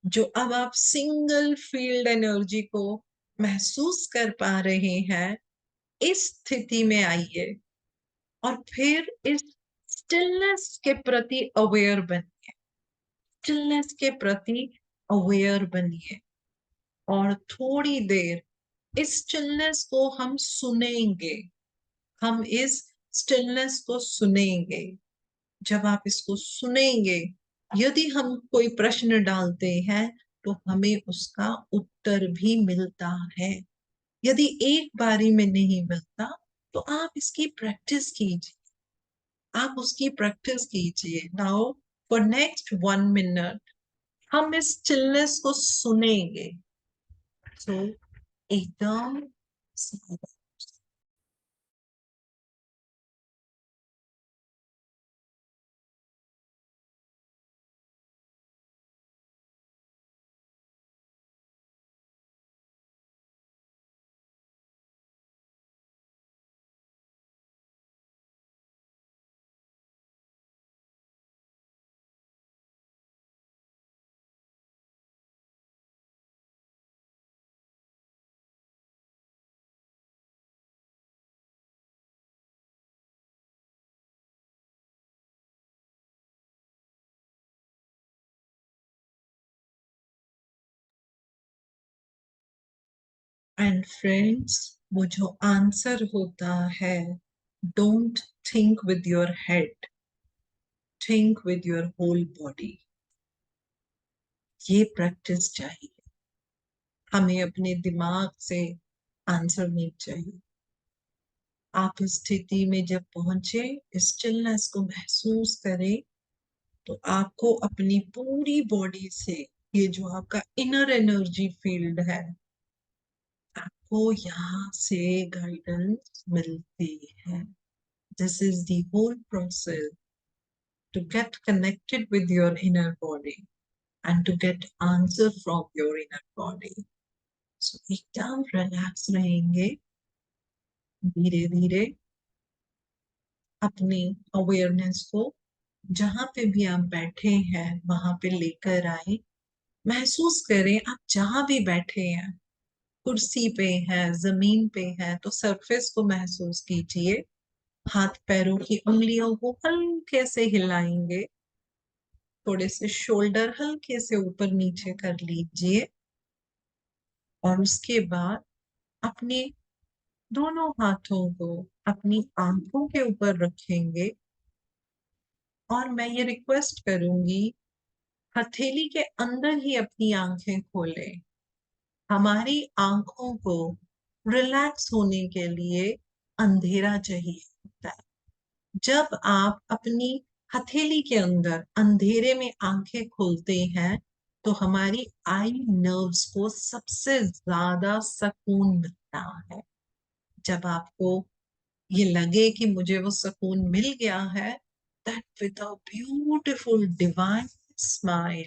जो अब आप सिंगल फील्ड एनर्जी को महसूस कर पा रहे हैं, इस स्थिति में आइए और फिर इस स्टिलनेस के प्रति अवेयर बनिए, स्टिलनेस के प्रति अवेयर बनिए। और थोड़ी देर इस स्टिलनेस को हम सुनेंगे, हम इस स्टिलनेस को सुनेंगे। जब आप इसको सुनेंगे, यदि हम कोई प्रश्न डालते हैं तो हमें उसका उत्तर भी मिलता है। यदि एक बारी में नहीं मिलता तो आप इसकी प्रैक्टिस कीजिए, आप उसकी प्रैक्टिस कीजिए। नाउ फॉर नेक्स्ट 1 मिनट हम इस स्टिलनेस को सुनेंगे। तो एकदम एंड फ्रेंड्स, वो जो आंसर होता है, don't think with your head, think with your whole body. ये प्रैक्टिस चाहिए हमें, अपने दिमाग से आंसर नहीं चाहिए। आप इस स्थिति में जब पहुंचे, इस स्टिलनेस को महसूस करें, तो आपको अपनी पूरी बॉडी से, ये जो आपका इनर एनर्जी फील्ड है, आपको यहाँ से गाइडेंस मिलती है। This is the whole process to get connected with your inner body and to get answer from your inner body. So एकदम रिलैक्स रहेंगे, धीरे धीरे अपनी अवेयरनेस को जहां पे भी आप बैठे हैं वहां पे लेकर आए। महसूस करें आप जहां भी बैठे हैं, कुर्सी पे हैं, जमीन पे हैं, तो सरफेस को महसूस कीजिए। हाथ पैरों की उंगलियों को हल्के से हिलाएंगे, थोड़े से शोल्डर हल्के से ऊपर नीचे कर लीजिए, और उसके बाद अपने दोनों हाथों को अपनी आंखों के ऊपर रखेंगे। और मैं ये रिक्वेस्ट करूंगी, हथेली के अंदर ही अपनी आंखें खोलें। हमारी आंखों को रिलैक्स होने के लिए अंधेरा चाहिए होता है। जब आप अपनी हथेली के अंदर अंधेरे में आंखें खोलते हैं, तो हमारी आई नर्व्स को सबसे ज्यादा सुकून मिलता है। जब आपको ये लगे कि मुझे वो सुकून मिल गया है, that with a beautiful divine smile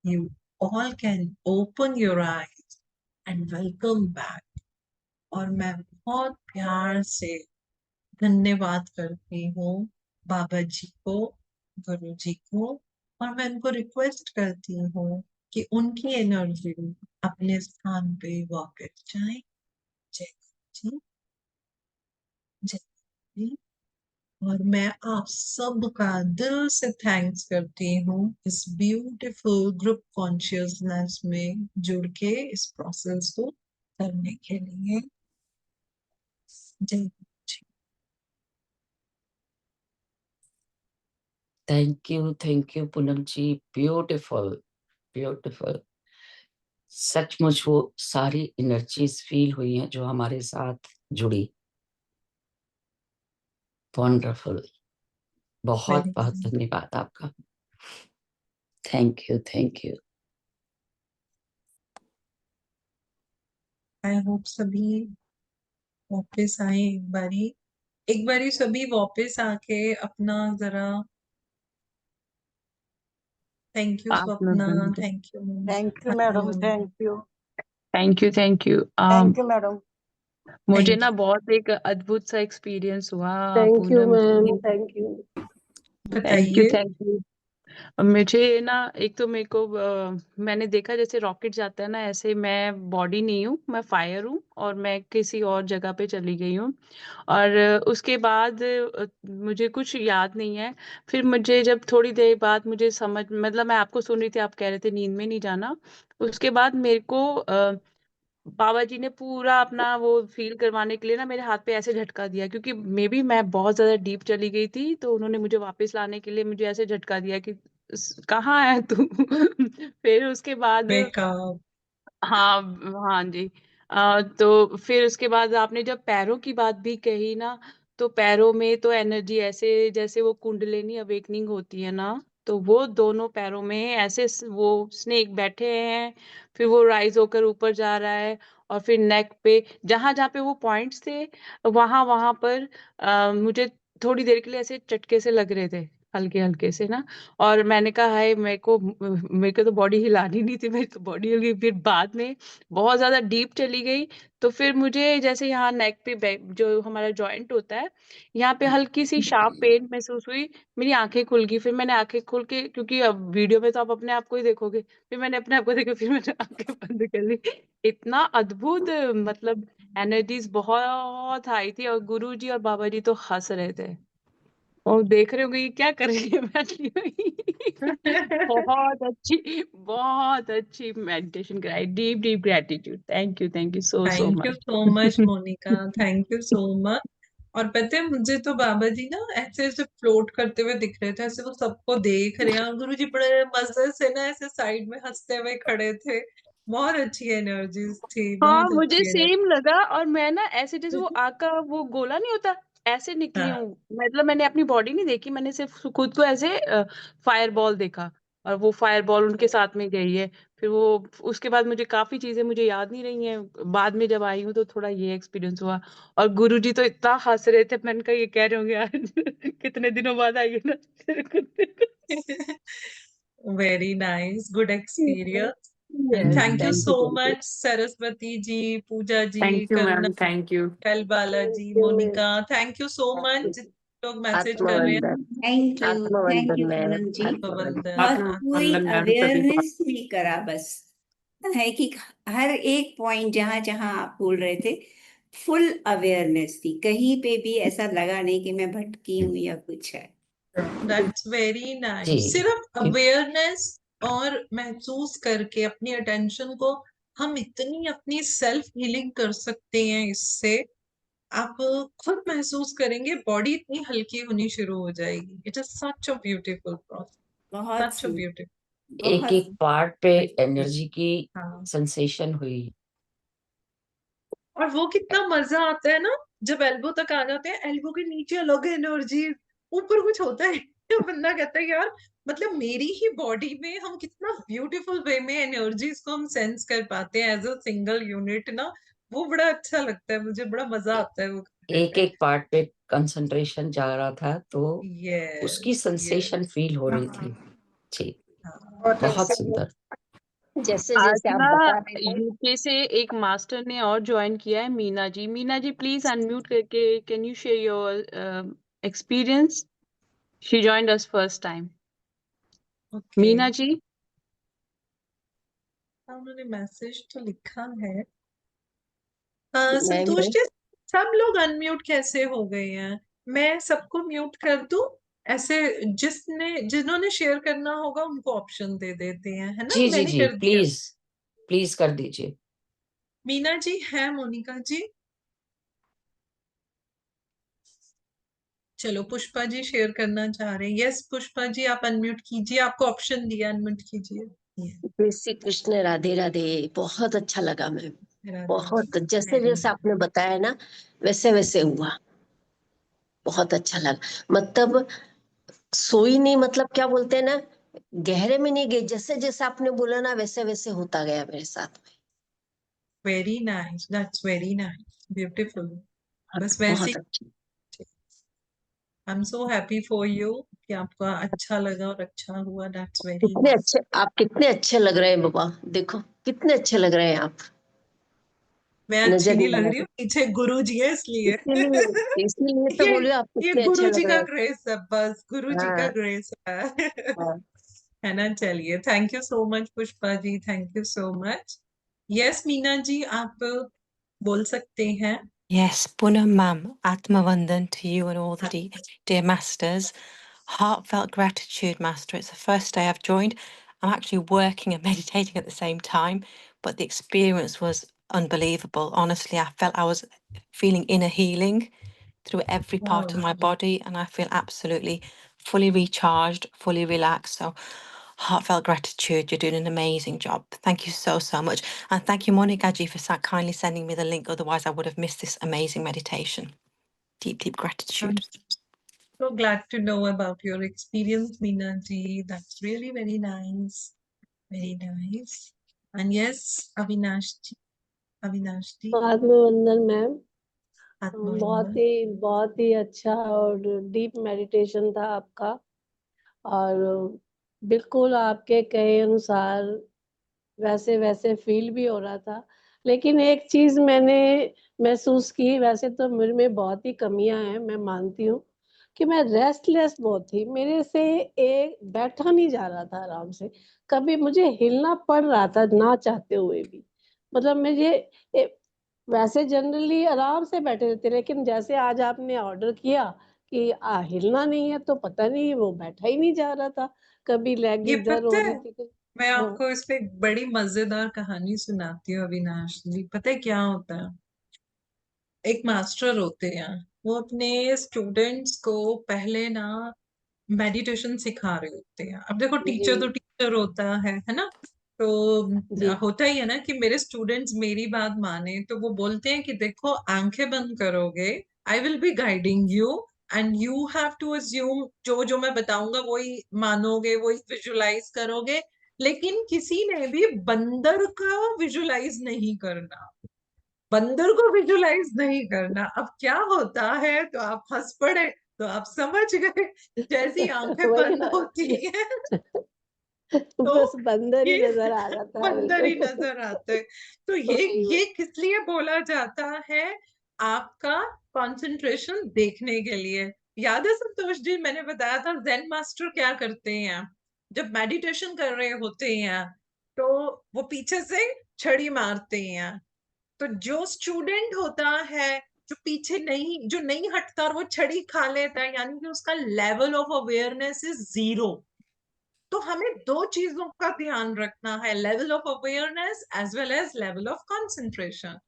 you all can open your eyes and welcome back। और मैं बहुत प्यार से धन्यवाद करती हूँ बाबा जी को, गुरु जी को, और मैं उनको रिक्वेस्ट करती हूँ कि उनकी एनर्जी अपने स्थान पे वापस जाए। जय जी, जय जी। और मैं आप सबका दिल से थैंक्स करती हूँ इस ब्यूटीफुल ग्रुप कॉन्शियसनेस में जुड़ के इस प्रोसेस को करने के लिए। जय जी। Thank you Poonam ji, beautiful beautiful. सचमुच वो सारी एनर्जीज फील हुई हैं जो हमारे साथ जुड़ी। वंडरफुल। बहुत वेरी बहुत धन्यवाद आपका। Thank you, thank you. I hope सभी वापस आए। एक बारी सभी वापस आके अपना जरा, थैंक यू आप लोग स्वप्ना, बंद thank you thank you madam, hello. Thank you, thank you, thank you. Thank you madam, मुझे थैंक ना यू, बहुत एक अद्भुत सा एक्सपीरियंस हुआ थैंक यू पूनम मैम, जी। Thank you. थैंक यू, बताइए। Thank you. मुझे ना एक तो मेरे को मैंने देखा जैसे रॉकेट जाता है ना, ऐसे मैं बॉडी नहीं हूँ, मैं फायर हूँ और मैं किसी और जगह पे चली गई हूँ। और उसके बाद मुझे कुछ याद नहीं है। फिर मुझे जब थोड़ी देर बाद मुझे समझ, मतलब मैं आपको सुन रही थी, आप कह रहे थे नींद में नहीं जाना। उसके बाद मेरे को बाबा जी ने पूरा अपना वो फील करवाने के लिए ना मेरे हाथ पे ऐसे झटका दिया, क्योंकि मे बी मैं बहुत ज्यादा डीप चली गई थी, तो उन्होंने मुझे वापस लाने के लिए मुझे ऐसे झटका दिया कि कहाँ है तू?" फिर उसके बाद वेकअप। हाँ, हाँ जी। तो फिर उसके बाद आपने जब पैरों की बात भी कही ना, तो पैरों में तो एनर्जी ऐसे जैसे वो कुंडलिनी अवेकनिंग होती है ना, तो वो दोनों पैरों में ऐसे वो स्नेक बैठे हैं। फिर वो राइज होकर ऊपर जा रहा है, और फिर नेक पे जहां जहां पे वो पॉइंट्स थे, वहां वहां पर मुझे थोड़ी देर के लिए ऐसे चटके से लग रहे थे, हल्के हल्के से ना। और मैंने कहा हाय, मेरे को तो बॉडी हिलानी नहीं थी, मेरी तो बॉडी हिल गई। फिर बाद में बहुत ज्यादा डीप चली गई, तो फिर मुझे जैसे यहाँ नेक पे जो हमारा जॉइंट होता है, यहाँ पे हल्की सी शार्प पेन महसूस हुई। मेरी आंखें खुल गई। फिर मैंने आंखें खोल के, क्योंकि अब वीडियो में तो आप अपने आप को ही देखोगे, फिर मैंने अपने आप को देखा, फिर मैंने आंखें बंद कर ली। इतना अद्भुत, मतलब एनर्जीज बहुत आई थी, और गुरु जी और बाबा जी तो हंस रहे थे। और देख रहे होंगे ये क्या कर रही है बैठी हुई। बहुत अच्छी मेडिटेशन कराई। Deep deep gratitude. Thank you so thank you much. So much Monica, thank you so much. और पता है मुझे तो बाबा जी ना ऐसे ऐसे फ्लोट करते हुए दिख रहे थे, ऐसे वो सबको देख रहे हैं, और गुरु जी बड़े मजे से ना ऐसे साइड में हंसते हुए खड़े थे। बहुत अच्छी एनर्जीज थी, हाँ, बहुत मुझे अच्छी सेम लगा। और मैं ना ऐसे जैसे वो एनर्जी। आग का वो गोला नहीं होता, ऐसे निकली हाँ, हूँ। मतलब मैंने अपनी बॉडी नहीं देखी, मैंने सिर्फ खुद को ऐसे फायर बॉल देखा। और वो फायर बॉल उनके साथ में गई है। फिर वो उसके बाद मुझे काफी चीजें मुझे याद नहीं रही हैं। बाद में जब आई हूँ तो थोड़ा ये एक्सपीरियंस हुआ। और गुरुजी तो इतना हंस रहे थे, मैंने कहा ये कह रहे होंगे यार कितने दिनों बाद आई है ना। Very nice, good experience. And yes, thank you thank so you, thank you. Much Saraswati ji, Pooja ji, thank you Karuna, ma'am, thank you. कल Balaji, Monika, thank you so much जितने लोग मैसेज कर रहे हैं। आत्मवंदन। थैंक आत्मवंदन यू मैम। पूनम जी। आत्मवंदन। आत्मवंदन। और कोई आत्मवंदन मैम सभी को। अवेयरनेस नहीं करा, बस है कि हर एक पॉइंट जहां जहां आप बोल रहे थे फुल अवेयरनेस थी, कहीं पे भी ऐसा लगा नहीं कि मैं भटकी हूँ या कुछ है। दैट्स वेरी जी नाइस। सिर्फ अवेयरनेस और महसूस करके अपनी अटेंशन को हम इतनी अपनी सेल्फ हीलिंग कर सकते हैं इससे। आप खुद महसूस करेंगे बॉडी इतनी हल्की होनी शुरू हो जाएगी। It is such a beautiful process, बहुत सच अ सुंदर, ब्यूटीफुल। एक बहुत एक पार्ट पे एनर्जी की हाँ, सेंसेशन हुई। और वो कितना मजा आता है ना जब एल्बो तक आ जाते हैं, एल्बो के नीचे अलग एनर्जी, ऊपर कुछ होता है तो बंदा कहता है यार, मतलब मेरी ही बॉडी में हम कितना ब्यूटीफुल वे में एनर्जीज को हम सेंस कर पाते हैं एज अ सिंगल यूनिट ना। वो बड़ा अच्छा लगता है, मुझे बड़ा मजा आता है वो करने एक पे। एक पार्ट पे कंसंट्रेशन जा रहा था तो उसकी यस सेंसेशन यस। फील हो रही थी। जी, हाँ, बहुत सुंदर। जैसे आज जैसे आप ना बता रहे थे। यूके से एक मास्टर ने और ज्वाइन किया है, मीना जी। मीना जी प्लीज अनम्यूट करके can you share your experience. She joined us first time. Okay. Meena ji. उन्होंने मैसेज तो लिखा है। मैं संतोष जी, सब लोग अनम्यूट कैसे हो गए हैं? मैं सबको म्यूट कर दूं? ऐसे जिन्होंने शेयर करना होगा उनको ऑप्शन दे देते हैं, है ना? जी जी मैंने जी, कर दिया। प्लीज प्लीज कर दीजिए। मीना जी है, मोनिका जी। चलो पुष्पा जी शेयर करना चाह रहे हैं। यस पुष्पा जी, आप अनम्यूट कीजिए, आपको ऑप्शन दिया, अनम्यूट कीजिए। जय श्री कृष्ण, राधे राधे। बहुत अच्छा लगा मैम। राधे बहुत जैसे राधे। जैसे आपने बताया ना वैसे वैसे हुआ। बहुत अच्छा लगा। मतलब सोई नहीं, मतलब क्या बोलते हैं ना, गहरे में नहीं गई। जैसे जैसे आपने बोला ना वैसे वैसे होता गया मेरे साथ में। Very nice, that's very nice, beautiful. बस वैसे बहुत अच्छा। I am so happy for you कि आपका अच्छा लगा और अच्छा हुआ। दैट्स वेरी कितने नाइस। अच्छे आप, कितने अच्छे लग रहे हैं बाबा। देखो कितने अच्छे लग रहे हैं आप। मैं अच्छी नजर नहीं नहीं लग आ रही रहे। हूँ, पीछे गुरु जी है इसलिए। इसीलिए इसीलिए तो ये बोलियो आप ये कितने अच्छे गुरु जी लग का रहे हैं। ग्रेस है, बस गुरु जी का हाँ ग्रेस है। हाँ। है ना? चलिए, thank you so much Pushpa ji, thank you so much. Yes Meena ji, आप बोल सकते हैं। Yes, Poonam ma'am, Atmavandan to you and all the dear masters. Heartfelt gratitude, Master. It's the first day I've joined. I'm actually working and meditating at the same time, but the experience was unbelievable. Honestly, I felt I was feeling inner healing through every part of my body, and I feel absolutely fully recharged, fully relaxed. So, heartfelt gratitude. You're doing an amazing job. Thank you so, so much. And thank you, Monica G, for kindly sending me the link. Otherwise, I would have missed this amazing meditation. Deep, deep gratitude. I'm so glad to know about your experience, Meena ji. That's really very nice. Very nice. And yes, Avinash ji. Avinash ji. आत्मवंदन ma'am. Atmavandan. बहुत ही अच्छा और deep meditation था आपका। और बिल्कुल आपके कहे अनुसार वैसे वैसे फील भी हो रहा था। लेकिन एक चीज मैंने महसूस की, वैसे तो मेरे में बहुत ही कमियां हैं, मैं मानती हूँ कि मैं रेस्टलेस बहुत थी। मेरे से एक बैठा नहीं जा रहा था आराम से, कभी मुझे हिलना पड़ रहा था ना चाहते हुए भी। मतलब मुझे वैसे जनरली आराम से बैठे रहते, लेकिन जैसे आज आपने ऑर्डर किया कि हिलना नहीं है, तो पता नहीं वो बैठा ही नहीं जा रहा था, कभी लेग ये इधर हो पता रही है, थी। मैं हाँ आपको इस पे एक बड़ी मजेदार कहानी सुनाती हूँ अविनाश जी। पता है क्या होता है, एक मास्टर होते हैं, वो अपने स्टूडेंट्स को पहले ना मेडिटेशन सिखा रहे होते हैं। अब देखो, टीचर तो जी टीचर होता है ना। तो जी होता ही है ना कि मेरे स्टूडेंट्स मेरी बात माने, तो वो बोलते हैं कि देखो, आंखें बंद करोगे, I will be guiding you and you have to assume, जो जो मैं बताऊंगा वही मानोगे, वही विजुलाइज करोगे, लेकिन किसी ने भी बंदर का विजुलाइज नहीं करना, बंदर को विजुलाइज नहीं करना। अब क्या होता है, तो आप हंस पड़े, तो आप समझ गए। जैसी आंखें वही बंद होती है, तो बस बंदर ही ये नजर आ रहा था बंदर ही बिल्कुल। नजर आते हैं। तो वही ये किस लिए बोला जाता है, आपका कंसंट्रेशन देखने के लिए। याद है संतोष जी, मैंने बताया था जेन मास्टर क्या करते हैं, जब मेडिटेशन कर रहे होते हैं तो वो पीछे से छड़ी मारते हैं। तो जो स्टूडेंट होता है, जो पीछे नहीं, जो नहीं हटता और वो छड़ी खा लेता है, यानी कि उसका लेवल ऑफ अवेयरनेस इज 0। तो हमें दो चीजों का ध्यान रखना है, level of awareness as well as level of concentration.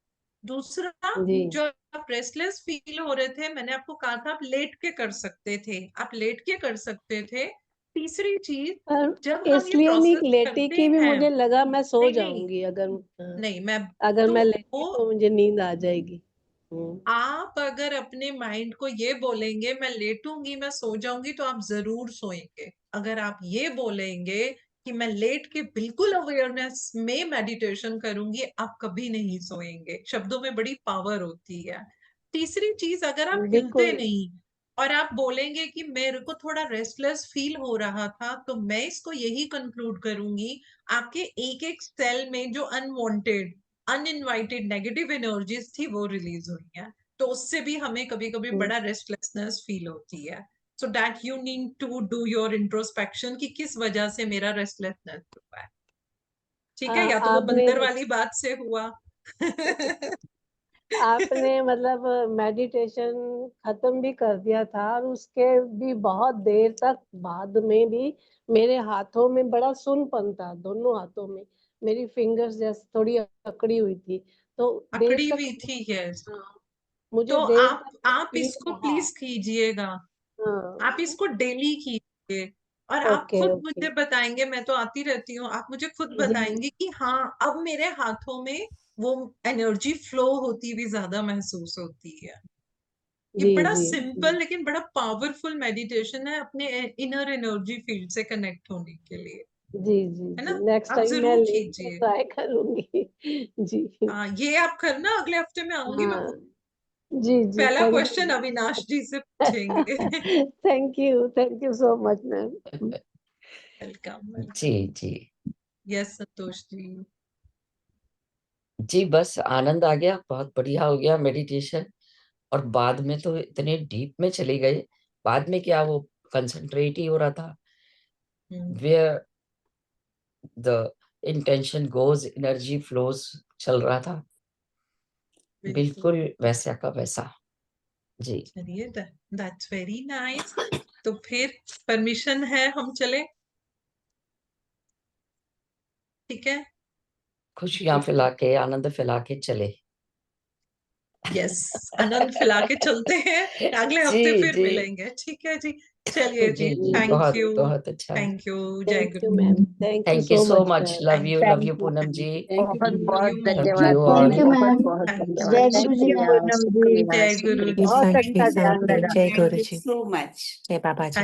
दूसरा, जी जो आप रेस्टलेस फील हो रहे थे, मैंने आपको कहा था आप लेट के कर सकते थे, आप लेट के कर सकते थे। तीसरी चीज, पर जब हम ये इसलिए नहीं प्रोसेस लेटी करते कि भी हैं, मुझे लगा मैं सो नहीं नहीं जाऊंगी नहीं, मैं अगर तो मैं लेटी वो, तो मुझे नींद आ जाएगी। आप अगर अपने माइंड को ये बोलेंगे मैं लेटूंगी, मैं सो जाऊंगी, तो आप जरूर सोएंगे। अगर आप ये बोलेंगे कि मैं लेट के बिल्कुल अवेयरनेस में मेडिटेशन करूंगी, आप कभी नहीं सोएंगे। शब्दों में बड़ी पावर होती है। तीसरी चीज, अगर आप हिलते बिल्कुल नहीं और आप बोलेंगे कि मेरे को थोड़ा रेस्टलेस फील हो रहा था, तो मैं इसको यही कंक्लूड करूंगी, आपके एक एक सेल में जो अनवांटेड, अनइनवाइटेड नेगेटिव एनर्जीज थी, वो रिलीज हुई है। तो उससे भी हमें कभी कभी बड़ा रेस्टलेसनेस फील होती है। So that you need to do your introspection कि किस वजह से मेरा रेस्टलेसनेस हुआ है। ठीक है, या तो वो आपने बंदर वाली बात से हुआ। आपने मतलब मेडिटेशन खत्म भी कर दिया था और उसके भी बहुत देर तक बाद में भी मेरे हाथों में बड़ा सुनपन था, दोनों हाथों में मेरी फिंगर्स जैसे थोड़ी अकड़ी हुई थी, तो देर अकड़ी तक हुई थी, यस। हाँ, मुझे तो देर तक आप फील इसको रहा। प्लीज कीजिएगा, आप हाँ इसको डेली कीजिए। और आप ओके खुद ओके मुझे बताएंगे, मैं तो आती रहती हूँ, आप मुझे खुद जी बताएंगे कि हाँ, अब मेरे हाथों में वो एनर्जी फ्लो होती हुई ज्यादा महसूस होती है। ये जी बड़ा जी सिंपल लेकिन बड़ा पावरफुल मेडिटेशन है, अपने इनर एनर्जी फील्ड से कनेक्ट होने के लिए, जी जी है जी ना। नेक्स्ट आप टाइम मैं जरूर लेट के कीजिए। ट्राई करूंगी। जी हाँ, ये आप करना, अगले हफ्ते में आऊंगी मैं, हाँ जी जी पहला थैंक क्वेश्चन अविनाश जी से पूछेंगे। Thank you so much ma'am. Welcome जी वेलकम। जी यस संतोष जी। जी, बस आनंद आ गया, बहुत बढ़िया हो गया मेडिटेशन। और बाद में तो इतने डीप में चले गए, बाद में क्या वो कंसंट्रेट ही हो रहा था। Where the intention goes energy flows चल रहा था, बिल्कुल। बिल्कुल वैसा का वैसा। जी, चलिए, दैट्स वेरी नाइस। तो फिर परमिशन है, हम चले, ठीक है। खुशियां फैला के, आनंद फैला के चले। यस, आनंद फैला के चलते हैं, अगले हफ्ते जी फिर जी मिलेंगे, ठीक है जी। चलिए जी जी, जी, थैंक बहुत यू, बहुत अच्छा। थैंक यू, जय thank you guru. Ma'am thank you thank you so so much much, ma'am love thank you you, Poonam ji. बहुत बहुत यू लव मोस्ट धन्यवाद you ma'am, all. Thank you बहुत मैम। बहुत थैंक धन्यवाद, जय यू। गुरु जी, शुक्रिया पूनम जी। शुक्रिया जय गुरु शुक्रिया। जी, बहुत Thank you, अच्छा ध्यान thank you. लगा। Jai thank you Guruji. So much. Jai Babaji.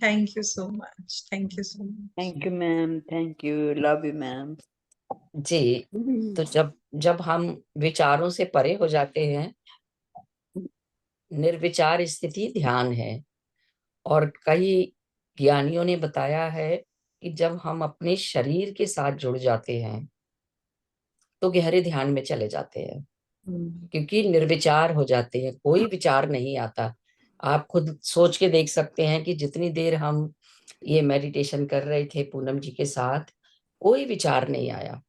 Thank you so much, thank you so much. Thank you ma'am, thank you, love you ma'am. जी, तो जब जब हम विचारों से परे हो जाते हैं, निर्विचार स्थिति ध्यान है। और कई ज्ञानियों ने बताया है कि जब हम अपने शरीर के साथ जुड़ जाते हैं तो गहरे ध्यान में चले जाते हैं, क्योंकि निर्विचार हो जाते हैं, कोई विचार नहीं आता। आप खुद सोच के देख सकते हैं कि जितनी देर हम ये मेडिटेशन कर रहे थे पूनम जी के साथ, कोई विचार नहीं आया।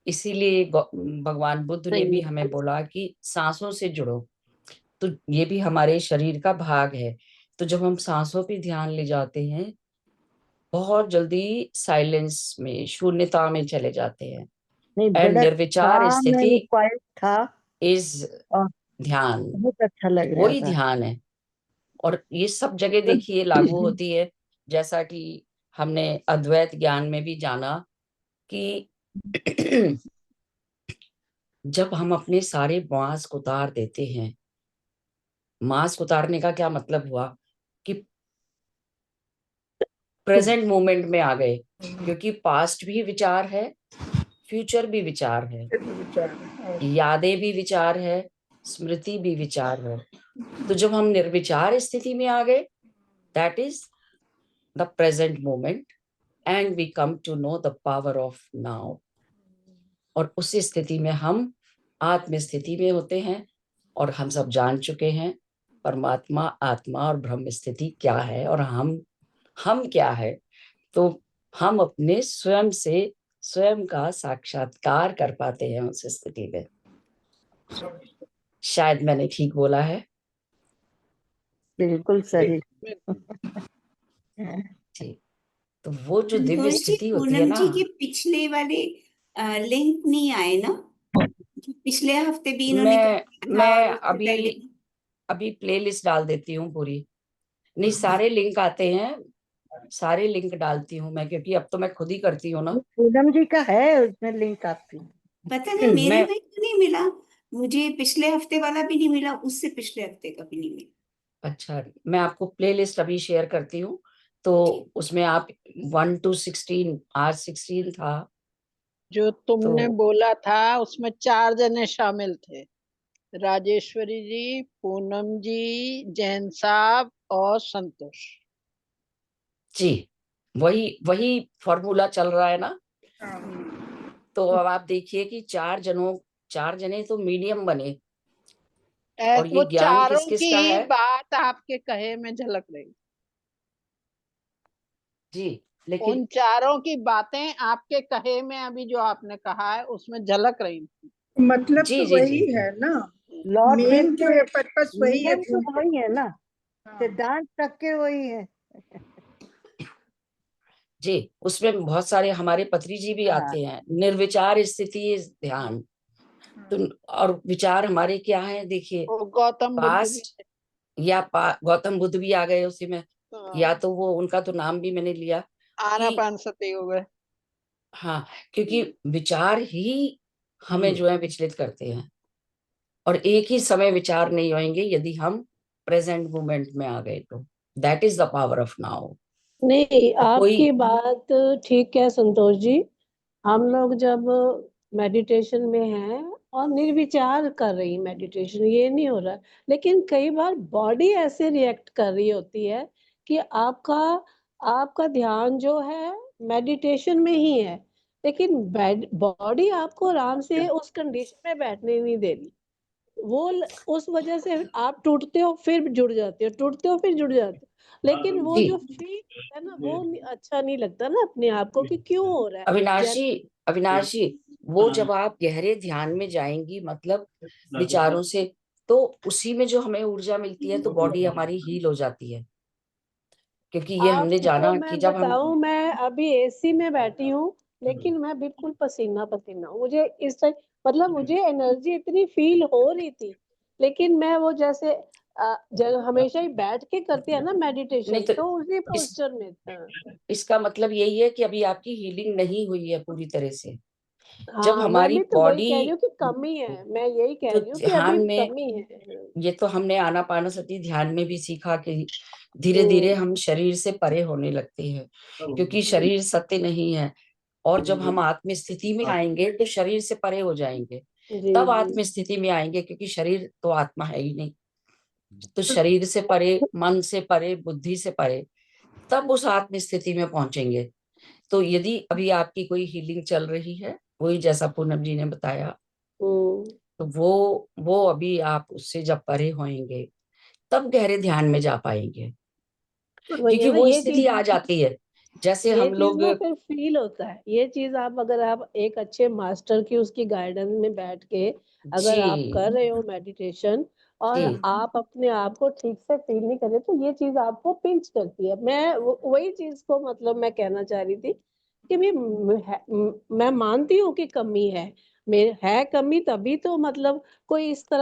इसीलिए भगवान बुद्ध ने सही भी है। हमें बोला कि सांसों से जुड़ो। तो ये भी हमारे शरीर का भाग है। तो जब हम सांसों पे ध्यान ले जाते हैं, बहुत जल्दी साइलेंस में, शून्यता में चले जाते हैं। नहीं, एंड बड़ा निर्विचार काम स्थिति है, क्वाइट था इज और ध्यान, बहुत अच्छा लग रहा वही था। ध्यान है। और ये सब जगह देखिए लागू होती है। जैसा कि हमने अद्वैत ज्ञान में भी जाना कि जब हम अपने सारे मास्क उतार देते हैं, मास्क उतारने का क्या मतलब हुआ कि प्रेजेंट मोमेंट में आ गए, क्योंकि पास्ट भी विचार है, फ्यूचर भी विचार है, यादें भी विचार है, स्मृति भी विचार है। तो जब हम निर्विचार स्थिति में आ गए, that is the present moment, and we come to know the power of now. और उस स्थिति में हम आत्म स्थिति में होते हैं, और हम सब जान चुके हैं परमात्मा, आत्मा और ब्रह्म स्थिति क्या है, और हम क्या है। तो हम अपने स्वयं से स्वयं का साक्षात्कार कर पाते हैं उस स्थिति में। शायद मैंने ठीक बोला है। बिल्कुल सही। ठीक। तो वो जो दिव्य संतोष जी, स्थिति होती है पूनम ना, जी के पिछले वाले लिंक नहीं आए ना? पिछले हफ्ते भी इन्होंने किया था और मैं उससे पहले भी। अभी प्लेलिस्ट डाल देती हूँ पूरी। नहीं, सारे लिंक आते हैं, सारे लिंक डालती हूँ मैं, क्योंकि अब तो मैं खुद ही करती हूँ ना। पूनम जी का है उसमें लिंक आपकी? पता नहीं मेरे मैं में क्यों नहीं मिला। मुझे पिछले हफ्ते वाला भी नहीं मिला, उससे पिछले हफ्ते का भी नहीं मिला। अच्छा, मैं आपको प्लेलिस्ट अभी शेयर करती हूँ, तो उसमें आप 1 to 16, आज 16 था। जो तुमने तो बोला था उसमें 4 जने शामिल थे, राजेश्वरी जी, पूनम जी, जैन साहब और संतोष। जी, वही वही फॉर्मूला चल रहा है ना। तो अब आप देखिए कि 4 जने तो मीडियम बने, और ये वो ज्ञान चारों किस किस की का ही है। बात आपके कहे में झलक रही, जी, लेकिन उन चारों की बातें आपके कहे में अभी जो आपने कहा है उसमें झलक रही थी। मतलब जी तो जी वही जी है ना, लॉर्ड मेन जो है पर्पस वही है, तो वही है ना, हाँ। सिद्धांत तक के वही है। जी, उसमें बहुत सारे हमारे पत्री जी भी हाँ। आते हैं। निर्विचार स्थिति ध्यान, तो और विचार हमारे क्या है देखिए, वो गौतम बुद्ध भी पास्ट या गौतम बुद्ध भी आ गए उसी में, या तो वो उनका तो नाम भी मैंने लिया कि आनापानसती हो गए। हाँ, क्योंकि विचार ही हमें जो है विचलित करते हैं, और एक ही समय विचार नहीं होंगे यदि हम प्रेजेंट मोमेंट में आ गए तो। That is the power of now. नहीं, तो कोई आपकी बात ठीक है संतोष जी। हम लोग जब मेडिटेशन में हैं और निर्विचार कर रही मेडिटेशन, ये नहीं हो रहा, लेकिन कई बार बॉडी ऐसे रिएक्ट कर रही होती है कि आपका आपका ध्यान जो है मेडिटेशन में ही है, लेकिन बॉडी आपको आराम से उस कंडीशन में बैठने नहीं दे रही। उस वजह से आप टूटते हो फिर जुड़ जाते हो, टूटते हो फिर जुड़ जाते हो, लेकिन वो जी, जो फील है ना, वो अच्छा नहीं लगता ना अपने आप को कि क्यों हो रहा है। अविनाशी अविनाशी, वो जब आप गहरे ध्यान में जाएंगी, मतलब विचारों से, तो उसी में जो हमें ऊर्जा मिलती है, तो बॉडी हमारी हील हो जाती है। क्योंकि ये हमने आपको जाना कि मैं जब हम बताऊं, मैं अभी एसी में बैठी हूँ, लेकिन मैं बिल्कुल पसीना पसीना हूँ। मुझे इस टाइम मतलब मुझे एनर्जी इतनी फील हो रही थी, लेकिन मैं वो जैसे जब हमेशा ही बैठ के करते हैं ना नहीं मेडिटेशन, तो तो उसी इस पोस्चर में इसका मतलब यही है कि अभी आपकी हीलिंग नहीं हुई है पूरी तरह से। जब हाँ, मैं हमारी भी तो वही बॉडी, कह रही हूँ कि कमी है, मैं यही कह तो रही हूँ कि अभी ध्यान में, कमी है। ये तो हमने आनापानसति ध्यान में भी सीखा कि धीरे धीरे हम शरीर से परे होने लगते हैं, क्योंकि शरीर सत्य नहीं है। और जब हम आत्म स्थिति में आएंगे तो शरीर से परे हो जाएंगे, जी तब जी आत्म स्थिति में आएंगे, क्योंकि शरीर तो आत्मा है ही नहीं। तो शरीर से परे, मन से परे, बुद्धि से परे, तब उस आत्म स्थिति में पहुंचेंगे। तो यदि अभी आपकी कोई हीलिंग चल रही है, वही जैसा पूनम जी ने बताया, तो वो अभी आप उससे जब परे होंगे, तब गहरे ध्यान में जा पाएंगे, वही है क्योंकि ना, वो ये स्थिति चीज आ जाती है। जैसे ये हम चीज लोग, ना फिर फील होता है। ये चीज आप अगर आप एक अच्छे मास्टर की उसकी गाइडेंस में बैठ के अगर आप जी कर रहे हो मेडिटेशन, और जी आप अपने आप को ठीक से फील नहीं कर रहे, तो ये चीज आपको पिंच करती है। मैं वही चीज को मतलब मैं कहना चाह रही थी कि मैं मानती हूँ कि कमी है, मेरे है कमी, तभी तो मतलब कोई इस तरह